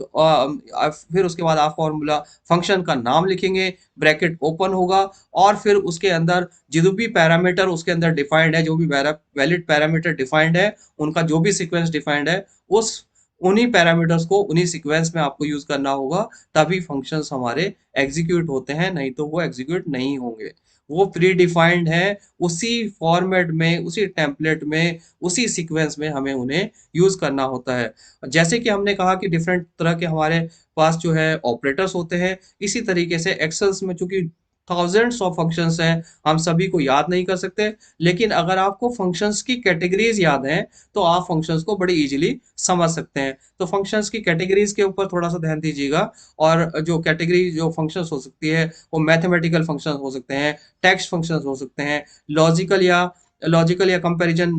फिर उसके बाद आप फॉर्मूला फंक्शन का नाम लिखेंगे, ब्रैकेट ओपन होगा, और फिर उसके अंदर जो भी पैरामीटर उसके अंदर डिफाइंड है, जो भी वैलिड पैरामीटर डिफाइंड है, उनका जो भी सीक्वेंस डिफाइंड है, उस उन्हीं पैरामीटर्स को उन्हीं सीक्वेंस में आपको यूज करना होगा, तभी फंक्शंस हमारे एग्जीक्यूट होते हैं, नहीं तो वो एग्जीक्यूट नहीं होंगे। वो प्री डिफाइंड है, उसी फॉर्मेट में, उसी टेम्पलेट में, उसी सीक्वेंस में हमें उन्हें यूज करना होता है। जैसे कि हमने कहा कि डिफरेंट तरह के हमारे पास जो है ऑपरेटर्स होते हैं, इसी तरीके से एक्सेल्स में चूंकि थाउजेंड्स ऑफ फंक्शंस हैं, हम सभी को याद नहीं कर सकते। लेकिन अगर आपको फंक्शंस की कैटेगरीज याद हैं, तो आप फंक्शंस को बड़ी इजीली समझ सकते हैं। तो फंक्शंस की कैटेगरीज के ऊपर थोड़ा सा ध्यान दीजिएगा। और जो कैटेगरी जो फंक्शंस हो सकती है, वो मैथमेटिकल फंक्शंस हो सकते हैं, टेक्स्ट फंक्शंस हो सकते हैं, लॉजिकल या लॉजिकल या कंपैरिजन,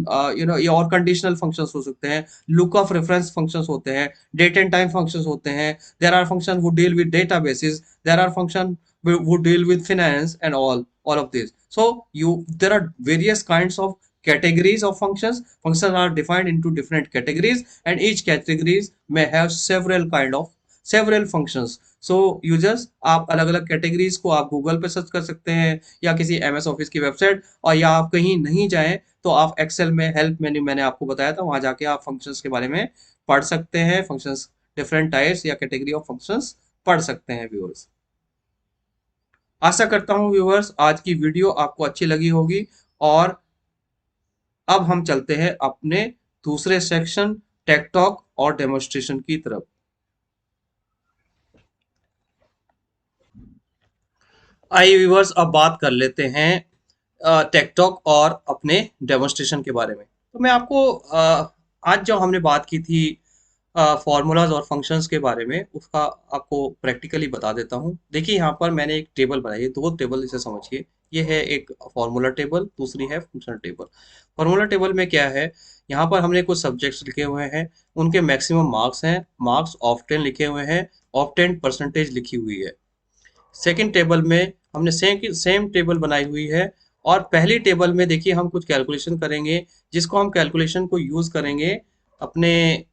ये और कंडीशनल फंक्शंस हो सकते हैं, लुक ऑफ रेफरेंस फंक्शंस होते हैं, डेट एंड टाइम फंक्शंस होते हैं, there are function would deal with databases, there are function would deal with finance and all of this. So there are various kinds of categories of functions. Functions are defined into different categories, and each categories may have several functions. So users, आप अलग अलग categories को आप Google पे search कर सकते हैं या किसी एमएस ऑफिस की वेबसाइट, और या आप कहीं नहीं जाएं तो आप एक्सेल में हेल्प मेन्यू मैंने आपको बताया था, वहां जाके आप फंक्शंस के बारे में पढ़ सकते हैं, फंक्शंस डिफरेंट टाइप्स या कैटेगरी ऑफ फंक्शंस पढ़ सकते हैं व्यूअर्स। आशा करता हूँ व्यूअर्स आज की वीडियो आपको अच्छी लगी होगी, और अब हम चलते हैं अपने दूसरे सेक्शन टेक टॉक और डेमोन्स्ट्रेशन की तरफ। आइए व्यूअर्स अब बात कर लेते हैं टेक टॉक और अपने डेमोन्स्ट्रेशन के बारे में। तो मैं आपको आज जो हमने बात की थी फॉर्मूलाज और फंक्शंस के बारे में, उसका आपको प्रैक्टिकली बता देता हूँ। देखिए यहाँ पर मैंने एक टेबल बनाई है, दो टेबल इसे समझिए। ये है एक फॉर्मूला टेबल, दूसरी है फंक्शन टेबल। फॉर्मूला टेबल में क्या है, यहाँ पर हमने कुछ सब्जेक्ट्स लिखे हुए हैं, उनके मैक्सिमम मार्क्स हैं, मार्क्स ऑफ 10 लिखे हुए हैं, ऑफ 10 परसेंटेज लिखी हुई है। सेकंड टेबल में हमने सेम टेबल बनाई हुई है, और पहली टेबल में देखिए हम कुछ कैलकुलेशन करेंगे, जिसको हम कैलकुलेशन को यूज करेंगे अपने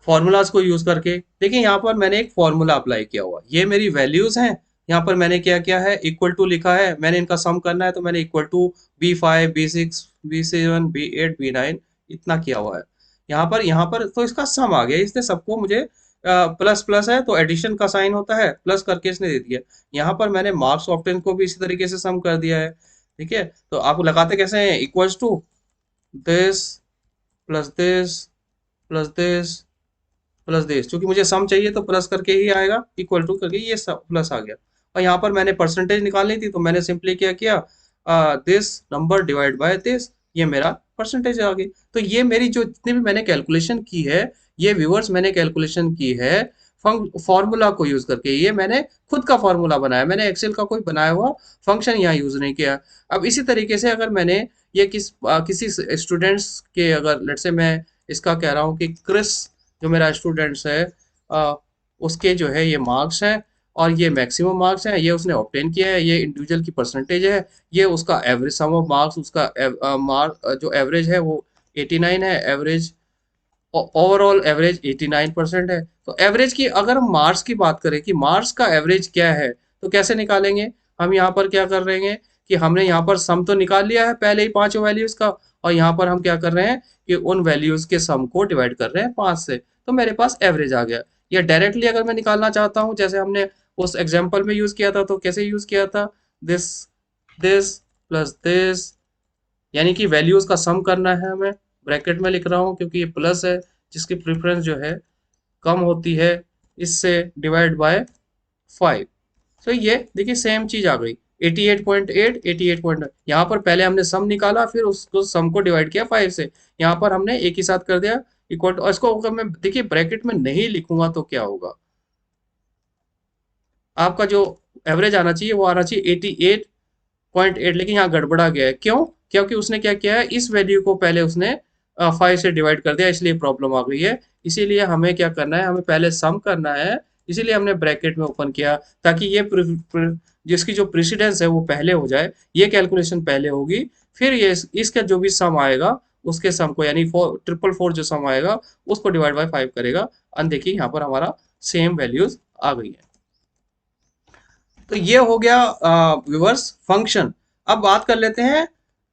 फॉर्मूलाज को यूज करके। देखिए यहाँ पर मैंने एक फॉर्मूला अप्लाई किया हुआ, ये मेरी वैल्यूज हैं। यहाँ पर मैंने क्या किया है, इक्वल टू लिखा है, मैंने इनका सम करना है तो मैंने equal to B5 B6 B7 B8 B9 इतना किया हुआ है। यहाँ पर तो इसका सम आ गया, इसने सबको मुझे प्लस प्लस है तो एडिशन का साइन होता है, प्लस करके इसने दे दिया। यहाँ पर मैंने मार्क्स ऑफ 10 को भी इसी तरीके से सम कर दिया है। ठीक है, तो आप लगाते कैसे हैं, equals to this plus this plus this plus this, क्योंकि मुझे सम चाहिए तो प्लस करके ही आएगा, इक्वल टू करके ये सब प्लस आ गया। और यहाँ पर मैंने परसेंटेज निकालनी थी तो मैंने सिंपली क्या किया, this number divide by this, ये मेरा परसेंटेज आ गई। तो ये मेरी जो जितनी भी मैंने कैलकुलेशन की है, ये व्यूअर्स मैंने कैलकुलेशन की है फॉर्मूला को यूज करके। ये मैंने खुद का फॉर्मूला बनाया, मैंने एक्सेल का कोई बनाया हुआ फंक्शन यहाँ यूज नहीं किया। अब इसी तरीके से अगर मैंने ये किसी स्टूडेंट्स के, अगर लेट से मैं इसका कह रहा हूँ कि क्रिस जो मेरा स्टूडेंट्स है, उसके जो है ये मार्क्स हैं, और ये मैक्सिमम मार्क्स हैं, ये उसने ऑब्टेन किया है, ये इंडिविजुअल की परसेंटेज है, ये उसका एवरेज सम ऑफ मार्क्स, उसका मार्क जो एवरेज है वो 89 है, एवरेज ओवरऑल एवरेज 89% है। तो एवरेज की अगर हम मार्क्स की बात करें कि मार्क्स का एवरेज क्या है, तो कैसे निकालेंगे, हम यहाँ पर क्या कर रहे हैं कि हमने यहाँ पर सम तो निकाल लिया है पहले ही पांचों वैल्यूज का, और यहाँ पर हम क्या कर रहे हैं कि उन वैल्यूज के सम को डिवाइड कर रहे हैं 5 से, तो मेरे पास एवरेज आ गया। या डायरेक्टली अगर मैं निकालना चाहता हूँ, जैसे हमने उस एग्जाम्पल में यूज किया था, तो कैसे यूज किया था, दिस दिस प्लस दिस, यानी कि वैल्यूज का सम करना है हमें। ब्रैकेट में लिख रहा हूँ क्योंकि ये प्लस है, जिसकी प्रेफरेंस जो है कम होती है इससे, डिवाइड बाय 5। तो ये देखिए सेम चीज आ गई, 88.8 88 यहाँ पर पहले हमने सम निकाला, फिर उसको सम को डिवाइड किया 5 से, यहाँ पर हमने एक ही साथ कर दिया इक्वल टू। इसको अगर मैं देखिए ब्रैकेट में नहीं लिखूंगा तो क्या होगा, आपका जो एवरेज आना चाहिए वो आना चाहिए 88.8, लेकिन यहाँ गड़बड़ा गया है। क्यों, क्योंकि उसने क्या किया है, इस वैल्यू को पहले उसने 5 से डिवाइड कर दिया, इसलिए प्रॉब्लम आ गई है। इसीलिए हमें क्या करना है, हमें पहले सम करना है, इसीलिए हमने ब्रैकेट में ओपन किया, ताकि ये जिसकी जो प्रेसिडेंस है वो पहले हो जाए, ये कैलकुलेशन पहले होगी, फिर ये इसका जो भी सम आएगा उसके सम को, यानी 444 जो सम आएगा उसको डिवाइड बाय 5 करेगा। और देखिए यहाँ पर हमारा सेम वैल्यूज आ गई है। तो ये हो गया रिवर्स फंक्शन। अब बात कर लेते हैं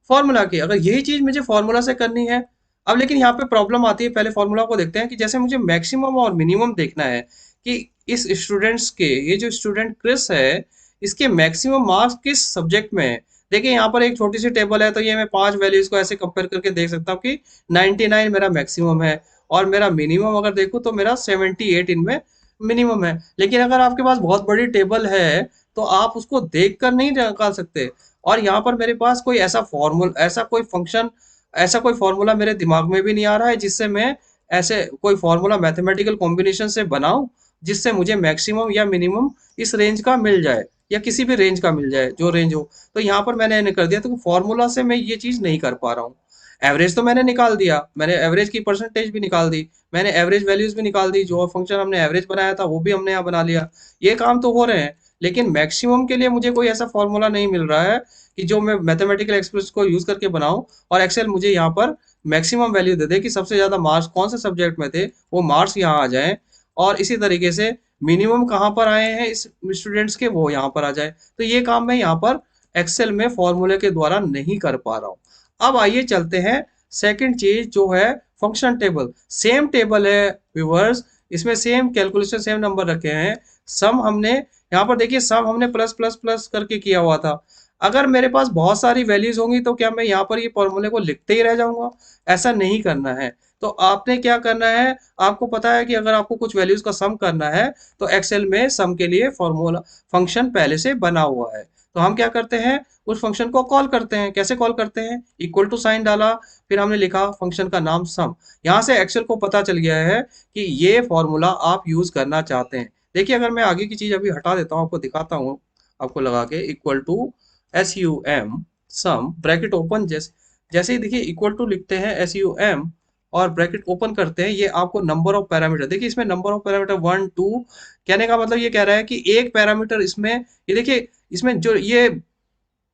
फॉर्मूला की। अगर यही चीज मुझे फॉर्मूला से करनी है, अब लेकिन यहाँ पे प्रॉब्लम आती है, पहले फॉर्मूला को देखते हैं कि जैसे मुझे मैक्सिमम और मिनिमम देखना है कि इस स्टूडेंट्स के, ये जो स्टूडेंट क्रिस है, इसके मैक्सिमम मार्क्स किस सब्जेक्ट में है। देखिए यहाँ पर एक छोटी सी टेबल है, तो ये मैं 5 वैल्यूज को ऐसे कंपेयर करके देख सकता हूँ कि 99 मेरा मैक्सिमम है, और मेरा मिनिमम अगर देखूँ तो मेरा 78 इनमें मिनिमम है। लेकिन अगर आपके पास बहुत बड़ी टेबल है तो आप उसको देख कर नहीं निकाल सकते। और यहाँ पर मेरे पास कोई ऐसा फॉर्मूला, ऐसा कोई फंक्शन, ऐसा कोई फॉर्मूला मेरे दिमाग में भी नहीं आ रहा है जिससे मैं ऐसे कोई फॉर्मूला मैथमेटिकल कॉम्बिनेशन से बनाऊं जिससे मुझे मैक्सिमम या मिनिमम इस रेंज का मिल जाए। या किसी भी रेंज का मिल जाए जो रेंज हो। तो यहाँ पर मैंने इन्हें कर दिया, तो फॉर्मूला से मैं ये चीज नहीं कर पा रहा हूँ। एवरेज तो मैंने निकाल दिया, मैंने एवरेज की परसेंटेज भी निकाल दी, मैंने एवरेज वैल्यूज भी निकाल दी, जो फंक्शन हमने एवरेज बनाया था वो भी हमने यहाँ बना लिया। ये काम तो हो रहे हैं, लेकिन मैक्सिमम के लिए मुझे कोई ऐसा फॉर्मूला नहीं मिल रहा है कि जो मैं मैथमेटिकल एक्सप्रेस को यूज करके बनाऊं और एक्सेल मुझे यहाँ पर मैक्सिमम वैल्यू दे दे कि सबसे ज्यादा मार्क्स कौन से सब्जेक्ट में थे वो मार्क्स यहाँ आ जाए, और इसी तरीके से मिनिमम कहाँ पर आए हैं इस स्टूडेंट्स के वो यहाँ पर आ जाए। तो ये काम मैं यहाँ पर एक्सेल में फॉर्मूले के द्वारा नहीं कर पा रहा हूँ। अब आइए चलते हैं सेकंड चीज जो है फंक्शन टेबल। सेम टेबल है व्यूअर्स, इसमें सेम कैलकुलेशन सेम नंबर रखे हैं। सम हमने यहाँ पर देखिए, सम हमने प्लस प्लस प्लस करके किया हुआ था। अगर मेरे पास बहुत सारी वैल्यूज होंगी तो क्या मैं यहाँ पर ये फॉर्मूले को लिखते ही रह जाऊंगा? ऐसा नहीं करना है। तो आपने क्या करना है, आपको पता है कि अगर आपको कुछ वैल्यूज का सम करना है तो एक्सेल में सम के लिए फॉर्मूला फंक्शन पहले से बना हुआ है। तो हम क्या करते हैं, उस फंक्शन को कॉल करते हैं। कैसे कॉल करते हैं, इक्वल टू साइन डाला, फिर हमने लिखा फंक्शन का नाम सम। यहाँ से एक्सेल को पता चल गया है कि ये फॉर्मूला आप यूज करना चाहते हैं। देखिए, अगर मैं आगे की चीज अभी हटा देता हूँ, आपको दिखाता हूँ, आपको लगा के equal to SUM sum bracket open, जैसे जैसे ही देखिए इक्वल टू लिखते हैं SUM और ब्रैकेट ओपन करते हैं, ये आपको नंबर ऑफ पैरामीटर, देखिए इसमें नंबर ऑफ पैरामीटर 1 2, कहने का मतलब ये कह रहा है कि एक पैरामीटर इसमें, ये देखिए इसमें जो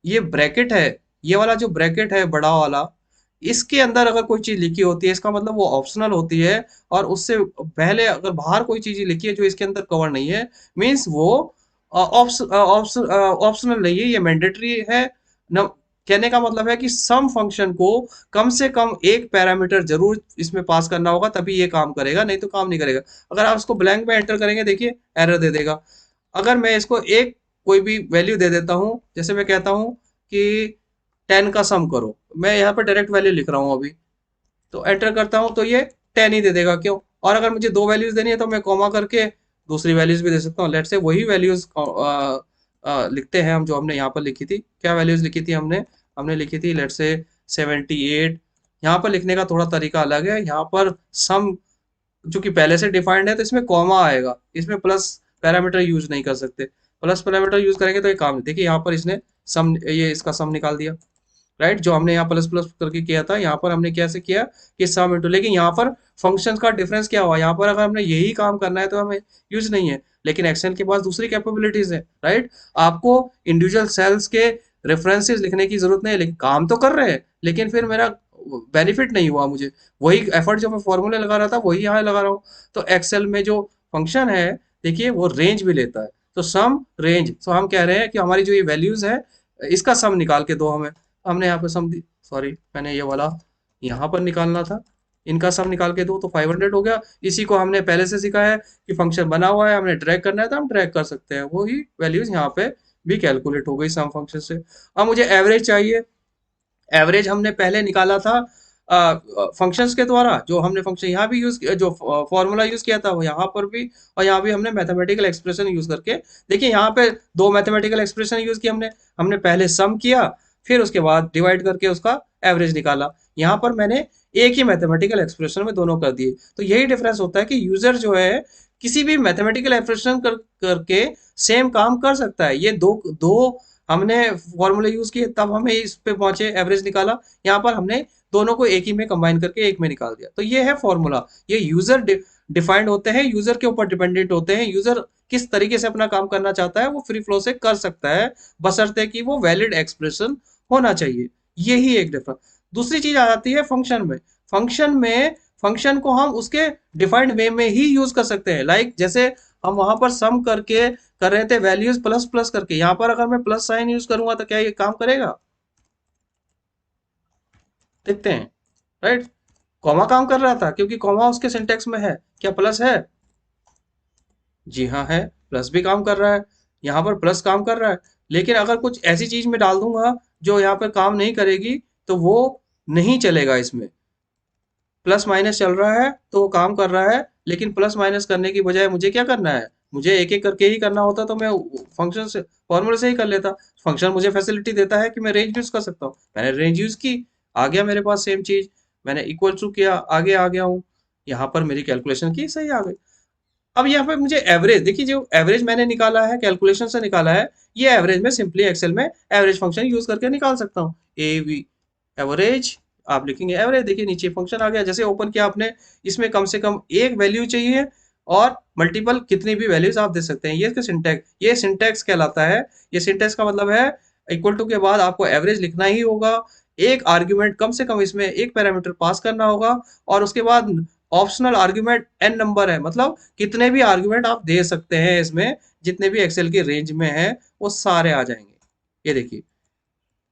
ये ब्रैकेट है, ये वाला जो ब्रैकेट है बड़ा वाला, इसके अंदर अगर कोई चीज लिखी होती है इसका मतलब वो ऑप्शनल होती है, और उससे पहले अगर बाहर कोई चीज लिखी है जो इसके अंदर कवर नहीं है, मीन्स वो ऑप्शनल नहीं है, ये मैंडेटरी है न। कहने का मतलब है कि सम फंक्शन को कम से कम एक पैरामीटर जरूर इसमें पास करना होगा, तभी ये काम करेगा, नहीं तो काम नहीं करेगा। अगर आप इसको ब्लैंक में एंटर करेंगे, देखिए एरर दे देगा। अगर मैं इसको एक कोई भी वैल्यू दे देता हूँ, जैसे मैं कहता हूँ कि 10 का सम करो, मैं यहाँ पर डायरेक्ट वैल्यू लिख रहा हूँ अभी, तो एंटर करता हूँ तो ये 10 ही दे देगा। क्यों? और अगर मुझे दो वैल्यूज देनी है तो मैं कॉमा करके दूसरी वैल्यूज भी दे सकता हूँ। लेट से वही वैल्यूज लिखते हैं हम जो हमने यहाँ पर लिखी थी। क्या वैल्यूज लिखी थी हमने, हमने लिखी थी लेट से 78। यहाँ पर लिखने का थोड़ा तरीका अलग है, यहाँ पर सम जो कि पहले से डिफाइंड है तो इसमें कॉमा आएगा, इसमें प्लस पैरामीटर यूज नहीं कर सकते। प्लस पैरामीटर यूज करेंगे तो ये काम नहीं। देखिए यहाँ पर इसने सम, ये इसका सम निकाल दिया, राइट। जो हमने यहाँ प्लस प्लस करके किया था, यहाँ पर हमने कैसे किया कि सम इंटू, लेकिन यहाँ पर फंक्शन का डिफरेंस क्या हुआ, यहाँ पर अगर हमने यही काम करना है तो हमें यूज नहीं है, लेकिन एक्सेल के पास दूसरी कैपेबिलिटीज है, राइट। आपको इंडिविजुअल सेल्स के रेफरेंसेस लिखने की जरूरत नहीं है, लेकिन काम तो कर रहे हैं, लेकिन फिर मेरा बेनिफिट नहीं हुआ मुझे। वही एफर्ट जो मैं फॉर्मूले लगा रहा था वही यहाँ लगा रहा हूँ। तो एक्सेल में जो फंक्शन है, देखिए वो रेंज भी लेता है, तो सम रेंज। तो हम कह रहे हैं कि हमारी जो ये वैल्यूज है इसका सम निकाल के दो हमें। हमने यहाँ पे सम, सॉरी मैंने ये वाला यहाँ पर निकालना था, इनका सम निकाल के दो तो 500 हो गया। इसी को हमने पहले से सीखा है कि फंक्शन बना हुआ है, हमने ड्रैग करना है तो हम ड्रैग कर सकते हैं, वही वैल्यूज यहाँ पे भी कैलकुलेट हो गई सम फंक्शन से। अब मुझे एवरेज चाहिए। एवरेज हमने पहले निकाला था फंक्शंस के द्वारा, जो हमने फंक्शन यहाँ भी यूज किया, जो फॉर्मूला यूज किया था वो यहाँ पर भी, और यहाँ भी हमने मैथमेटिकल एक्सप्रेशन यूज करके, देखिए यहाँ पे दो मैथमेटिकल एक्सप्रेशन यूज किया हमने। हमने पहले सम किया, फिर उसके बाद डिवाइड करके उसका एवरेज निकाला। यहाँ पर मैंने एक ही मैथमेटिकल एक्सप्रेशन में दोनों कर दिए। तो यही डिफरेंस होता है कि यूजर जो है किसी भी मैथमेटिकल एक्सप्रेशन करके सेम काम कर सकता है। ये दो दो हमने फॉर्मूले यूज किए तब हमें इस पे पहुंचे, एवरेज निकाला। यहाँ पर हमने दोनों को एक ही में कंबाइन करके एक में निकाल दिया। तो ये है फॉर्मूला। ये यूजर डिफाइंड होते हैं, यूजर के ऊपर डिपेंडेंट होते हैं। यूजर किस तरीके से अपना काम करना चाहता है वो फ्री फ्लो से कर सकता है, बशर्ते कि वो वैलिड एक्सप्रेशन होना चाहिए। यही एक डिफरेंस। दूसरी चीज आ जाती है फंक्शन में। फंक्शन को हम उसके डिफाइंड वे में ही यूज कर सकते हैं। लाइक जैसे हम वहां पर सम करके कर रहे थे वैल्यूज प्लस प्लस करके, यहाँ पर अगर मैं प्लस साइन यूज करूंगा तो क्या ये काम करेगा? देखते हैं, राइट। कॉमा काम कर रहा था क्योंकि कॉमा उसके सिंटेक्स में है। क्या प्लस है? जी हाँ है। प्लस भी काम कर रहा है, यहाँ पर प्लस काम कर रहा है। लेकिन अगर कुछ ऐसी चीज में डाल दूंगा जो यहाँ पर काम नहीं करेगी तो वो नहीं चलेगा। इसमें प्लस माइनस चल रहा है तो वो काम कर रहा है, लेकिन प्लस माइनस करने की बजाय मुझे क्या करना है, मुझे एक एक करके ही करना होता तो मैं फंक्शन से फॉर्मूले से ही कर लेता। फंक्शन मुझे फैसिलिटी देता है कि मैं रेंज यूज कर सकता हूँ। मैंने रेंज यूज की, आ गया मेरे पास सेम चीज। मैंने इक्वल टू किया, आगे आ गया हूँ, यहाँ पर मेरी कैलकुलेशन की सही आ गई। अब यहाँ पे मुझे एवरेज देखिए, जो एवरेज मैंने निकाला है कैलकुलेशन से निकाला है, ये एवरेज में सिंपली एक्सेल में एवरेज फंक्शन यूज करके निकाल सकता हूँ। ए वी एवरेज, आप लिखेंगे एवरेज, देखिए नीचे फंक्शन आ गया। जैसे ओपन किया आपने, इसमें कम से कम एक वैल्यू चाहिए और मल्टीपल कितनी भी वैल्यूज आप दे सकते हैं। ये सिंटैक्स, ये सिंटैक्स कहलाता है। ये सिंटैक्स का मतलब है इक्वल टू के बाद आपको एवरेज लिखना ही होगा, एक आर्ग्यूमेंट कम से कम इसमें एक पैरामीटर पास करना होगा, और उसके बाद ऑप्शनल आर्ग्यूमेंट एन नंबर है, मतलब कितने भी आर्ग्यूमेंट आप दे सकते हैं इसमें, जितने भी एक्सेल की रेंज में है वो सारे आ जाएंगे। ये देखिए,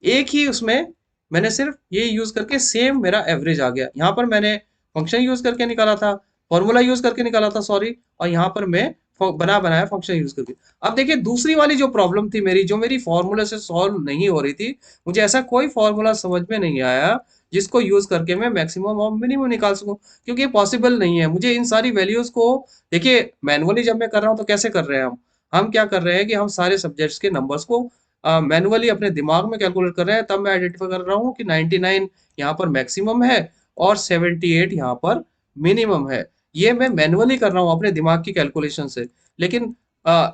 एक ही उसमें मैंने सिर्फ ये यूज करके सेम मेरा एवरेज आ गया। यहाँ पर मैंने फंक्शन यूज करके निकाला था, फॉर्मूला यूज करके निकाला था सॉरी, और यहाँ पर मैं बना बनाया फंक्शन यूज करके। अब देखिए दूसरी वाली जो प्रॉब्लम थी मेरी, जो मेरी फॉर्मूला से सॉल्व नहीं हो रही थी, मुझे ऐसा कोई फॉर्मूला समझ में नहीं आया जिसको यूज करके मैं मैक्सिमम और मिनिमम निकाल सकूं, क्योंकि ये पॉसिबल नहीं है। मुझे इन सारी वैल्यूज को, देखिए मैनुअली जब मैं कर रहा हूँ तो कैसे कर रहे हैं हम क्या कर रहे हैं कि हम सारे सब्जेक्ट्स के नंबर्स को मैनुअली अपने दिमाग में कैलकुलेट कर रहे हैं। तब मैं आइडेंटिफाई कर रहा हूँ कि 99 यहाँ पर मैक्सिमम है और 78 यहाँ पर मिनिमम है। ये मैं मैनुअली कर रहा हूँ अपने दिमाग की कैलकुलेशन से, लेकिन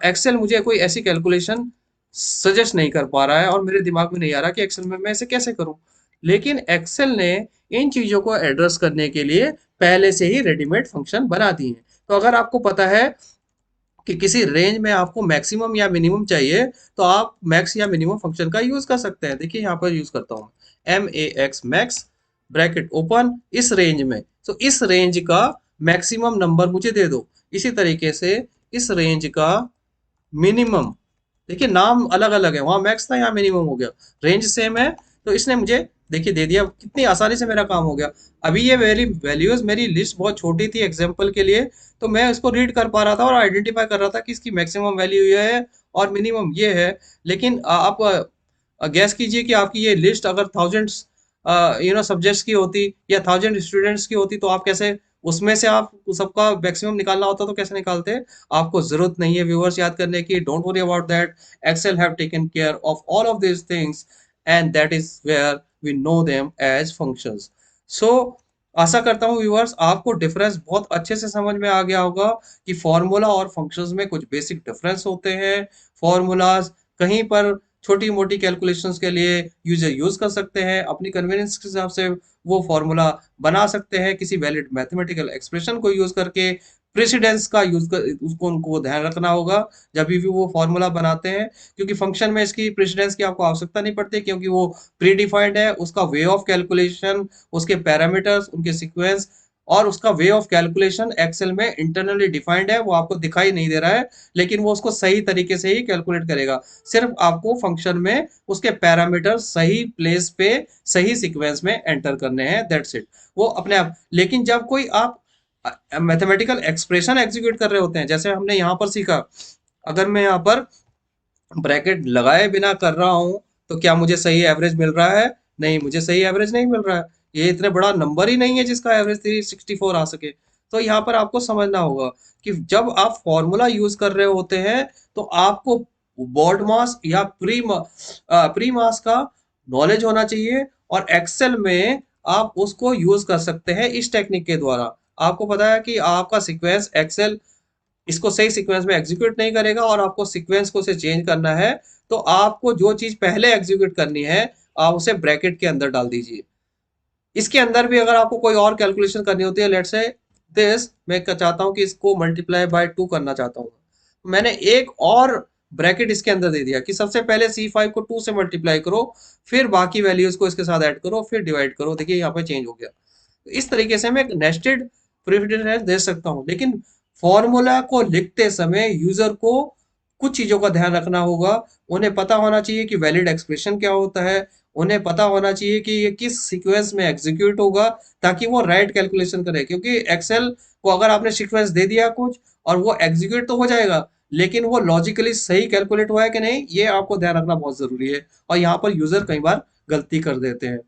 एक्सेल मुझे कोई ऐसी कैलकुलेशन सजेस्ट नहीं कर पा रहा है, और मेरे दिमाग में नहीं आ रहा कि एक्सेल में मैं इसे कैसे करूँ। लेकिन एक्सेल ने इन चीजों को एड्रेस करने के लिए पहले से ही रेडीमेड फंक्शन बना दिए हैं। तो अगर आपको पता है कि किसी रेंज में आपको मैक्सिमम या मिनिमम चाहिए, तो आप मैक्स या मिनिमम फंक्शन का यूज कर सकते हैं। देखिए यहाँ पर यूज करता हूँ M A X max, bracket open, इस रेंज में, तो इस रेंज का मैक्सिमम नंबर मुझे दे दो। इसी तरीके से इस रेंज का मिनिमम, देखिए नाम अलग अलग है, वहां मैक्स था यहाँ मिनिमम हो गया, रेंज सेम है, तो इसने मुझे देखिए दे दिया। कितनी आसानी से मेरा काम हो गया। अभी ये मेरी वैल्यूज, मेरी लिस्ट बहुत छोटी थी एग्जांपल के लिए, तो मैं इसको रीड कर पा रहा था और आइडेंटिफाई कर रहा था कि इसकी मैक्सिमम वैल्यू ये है और मिनिमम ये है। लेकिन आप गैस कीजिए कि आपकी ये लिस्ट अगर थाउजेंड्स सब्जेक्ट्स की होती या 1000 स्टूडेंट्स की होती, तो आप कैसे उसमें से आप सबका मैक्सिमम निकालना होता तो कैसे निकालते। आपको जरूरत नहीं है व्यूअर्स याद करने की, don't worry about that, Excel have taken care of all of this things, and that is where we know them as functions. So आशा करता हूँ व्यूअर्स आपको डिफरेंस बहुत अच्छे से समझ में आ गया होगा कि फॉर्मूला और फंक्शंस में कुछ बेसिक डिफरेंस होते हैं। फॉर्मूलाज कहीं पर छोटी मोटी कैलकुलेशंस के लिए यूजर यूज कर सकते हैं, अपनी कन्वीनियंस के हिसाब से वो फॉर्मूला बना सकते हैं किसी वैलिड मैथमेटिकल एक्सप्रेशन को यूज करके। प्रेसिडेंस का यूज कर उसको उनको ध्यान रखना होगा जब भी वो फॉर्मूला बनाते हैं, क्योंकि फंक्शन में इसकी प्रेसिडेंस की आपको आवश्यकता नहीं पड़ती, क्योंकि वो प्री डिफाइंड है। उसका वे ऑफ कैलकुलेशन, उसके पैरामीटर्स, उनके सीक्वेंस और उसका वे ऑफ कैलकुलेशन एक्सेल में इंटरनली डिफाइंड है, वो आपको दिखाई नहीं दे रहा है, लेकिन वो उसको सही तरीके से ही कैलकुलेट करेगा। सिर्फ आपको फंक्शन में उसके पैरामीटर सही प्लेस पे सही सीक्वेंस में एंटर करने हैं, दैट्स इट, वो अपने आप। लेकिन जब कोई आप मैथमेटिकल एक्सप्रेशन एग्जीक्यूट कर रहे होते हैं, जैसे हमने यहाँ पर सीखा, अगर मैं यहाँ पर ब्रैकेट लगाए बिना कर रहा हूँ तो क्या मुझे सही एवरेज मिल रहा है? नहीं, मुझे सही एवरेज नहीं मिल रहा है। ये इतने बड़ा नंबर ही नहीं है जिसका एवरेज 364 आ सके। तो यहाँ पर आपको समझना होगा कि जब आप फॉर्मूला यूज कर रहे होते हैं तो आपको बोर्ड मास या प्री मास का नॉलेज होना चाहिए, और एक्सेल में आप उसको यूज कर सकते हैं इस टेक्निक के द्वारा। आपको पता है कि आपका सीक्वेंस एक्सेल इसको सही सीक्वेंस में एग्जीक्यूट नहीं करेगा, और आपको सीक्वेंस को से चेंज करना है, तो आपको जो चीज पहले एग्जीक्यूट करनी है आप उसे ब्रैकेट के अंदर डाल दीजिए। इसके अंदर भी अगर आपको कोई और कैलकुलेशन करनी होती है, लेट्स से दिस, मैं चाहता हूं कि इसको मल्टीप्लाई बाय 2 करना चाहता हूँ, मैंने एक और ब्रैकेट इसके अंदर दे दिया कि सबसे पहले C5 को 2 से मल्टीप्लाई करो, फिर बाकी वैल्यूज को इसके साथ ऐड करो, फिर डिवाइड करो। देखिए यहाँ पे चेंज हो गया। तो इस तरीके से मैं एक नेस्टेड प्रेसिडेंस दे सकता हूँ, लेकिन फॉर्मूला को लिखते समय यूजर को कुछ चीजों का ध्यान रखना होगा। उन्हें पता होना चाहिए कि वैलिड एक्सप्रेशन क्या होता है, उन्हें पता होना चाहिए कि ये किस सीक्वेंस में एग्जीक्यूट होगा, ताकि वो राइट कैलकुलेशन करे। क्योंकि एक्सेल को अगर आपने सीक्वेंस दे दिया कुछ और वो एग्जीक्यूट तो हो जाएगा, लेकिन वो लॉजिकली सही कैलकुलेट हुआ है कि नहीं, ये आपको ध्यान रखना बहुत जरूरी है, और यहाँ पर यूजर कई बार गलती कर देते हैं।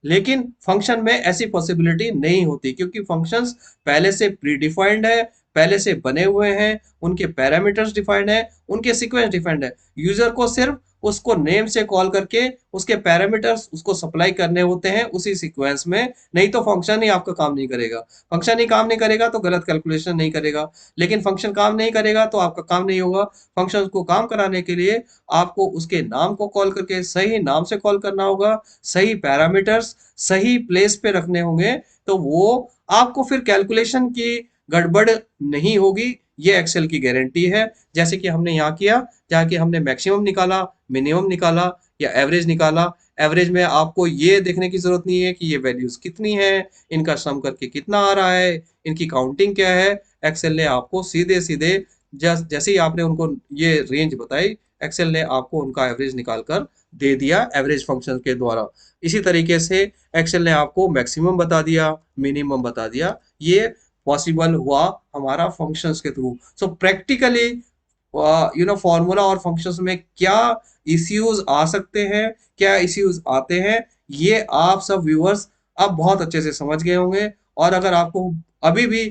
लेकिन फंक्शन में ऐसी पॉसिबिलिटी नहीं होती, क्योंकि फंक्शंस पहले से प्री डिफाइंड है, पहले से बने हुए हैं, उनके पैरामीटर्स डिफाइंड है, उनके सीक्वेंस डिफाइंड है। यूजर को सिर्फ उसको नेम से कॉल करके उसके पैरामीटर्स उसको सप्लाई करने होते हैं उसी सीक्वेंस में, नहीं तो फंक्शन ही आपका काम नहीं करेगा। फंक्शन ही काम नहीं करेगा तो गलत कैलकुलेशन नहीं करेगा, लेकिन फंक्शन काम नहीं करेगा तो आपका काम नहीं होगा। फंक्शन को काम कराने के लिए आपको उसके नाम को कॉल करके सही नाम से कॉल करना होगा, सही पैरामीटर्स सही प्लेस पे रखने होंगे, तो वो आपको फिर कैलकुलेशन की गड़बड़ नहीं होगी, ये एक्सेल की गारंटी है। जैसे कि हमने यहाँ किया, जहाँ कि हमने मैक्सिमम निकाला, मिनिमम निकाला या एवरेज निकाला। एवरेज में आपको ये देखने की जरूरत नहीं है कि ये वैल्यूज कितनी है, इनका सम करके कितना आ रहा है, इनकी काउंटिंग क्या है। एक्सेल ने आपको सीधे सीधे जैसे ही आपने उनको ये रेंज बताई, एक्सेल ने आपको उनका एवरेज निकाल कर दे दिया एवरेज फंक्शन के द्वारा। इसी तरीके से एक्सेल ने आपको मैक्सिमम बता दिया, मिनिमम बता दिया। ये पॉसिबल हुआ हमारा फंक्शंस के थ्रू। सो प्रैक्टिकली फॉर्मूला और फंक्शंस में क्या इश्यूज आ सकते हैं, क्या इश्यूज आते हैं, ये आप सब व्यूअर्स अब बहुत अच्छे से समझ गए होंगे। और अगर आपको अभी भी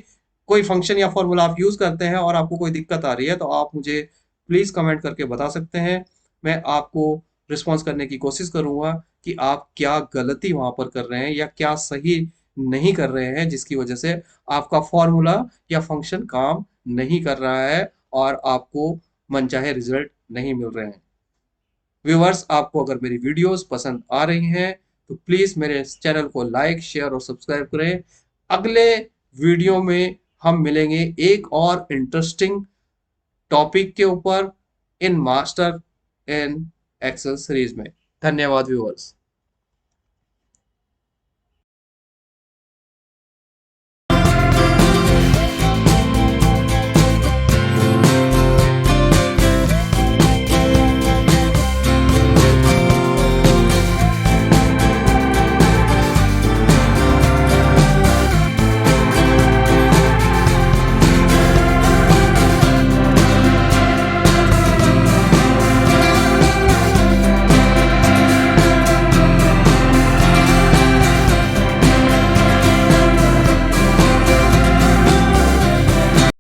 कोई फंक्शन या फॉर्मूला आप यूज करते हैं और आपको कोई दिक्कत आ रही है, तो आप मुझे प्लीज कमेंट करके बता सकते हैं। मैं आपको रिस्पॉन्स करने की कोशिश करूंगा कि आप क्या गलती वहां पर कर रहे हैं या क्या सही नहीं कर रहे हैं, जिसकी वजह से आपका फॉर्मूला या फंक्शन काम नहीं कर रहा है और आपको मनचाहे रिजल्ट नहीं मिल रहे हैं। व्यूअर्स, आपको अगर मेरी वीडियोस पसंद आ रही हैं तो प्लीज मेरे इस चैनल को लाइक शेयर और सब्सक्राइब करें। अगले वीडियो में हम मिलेंगे एक और इंटरेस्टिंग टॉपिक के ऊपर in master in Excel series में। धन्यवाद व्यूअर्स।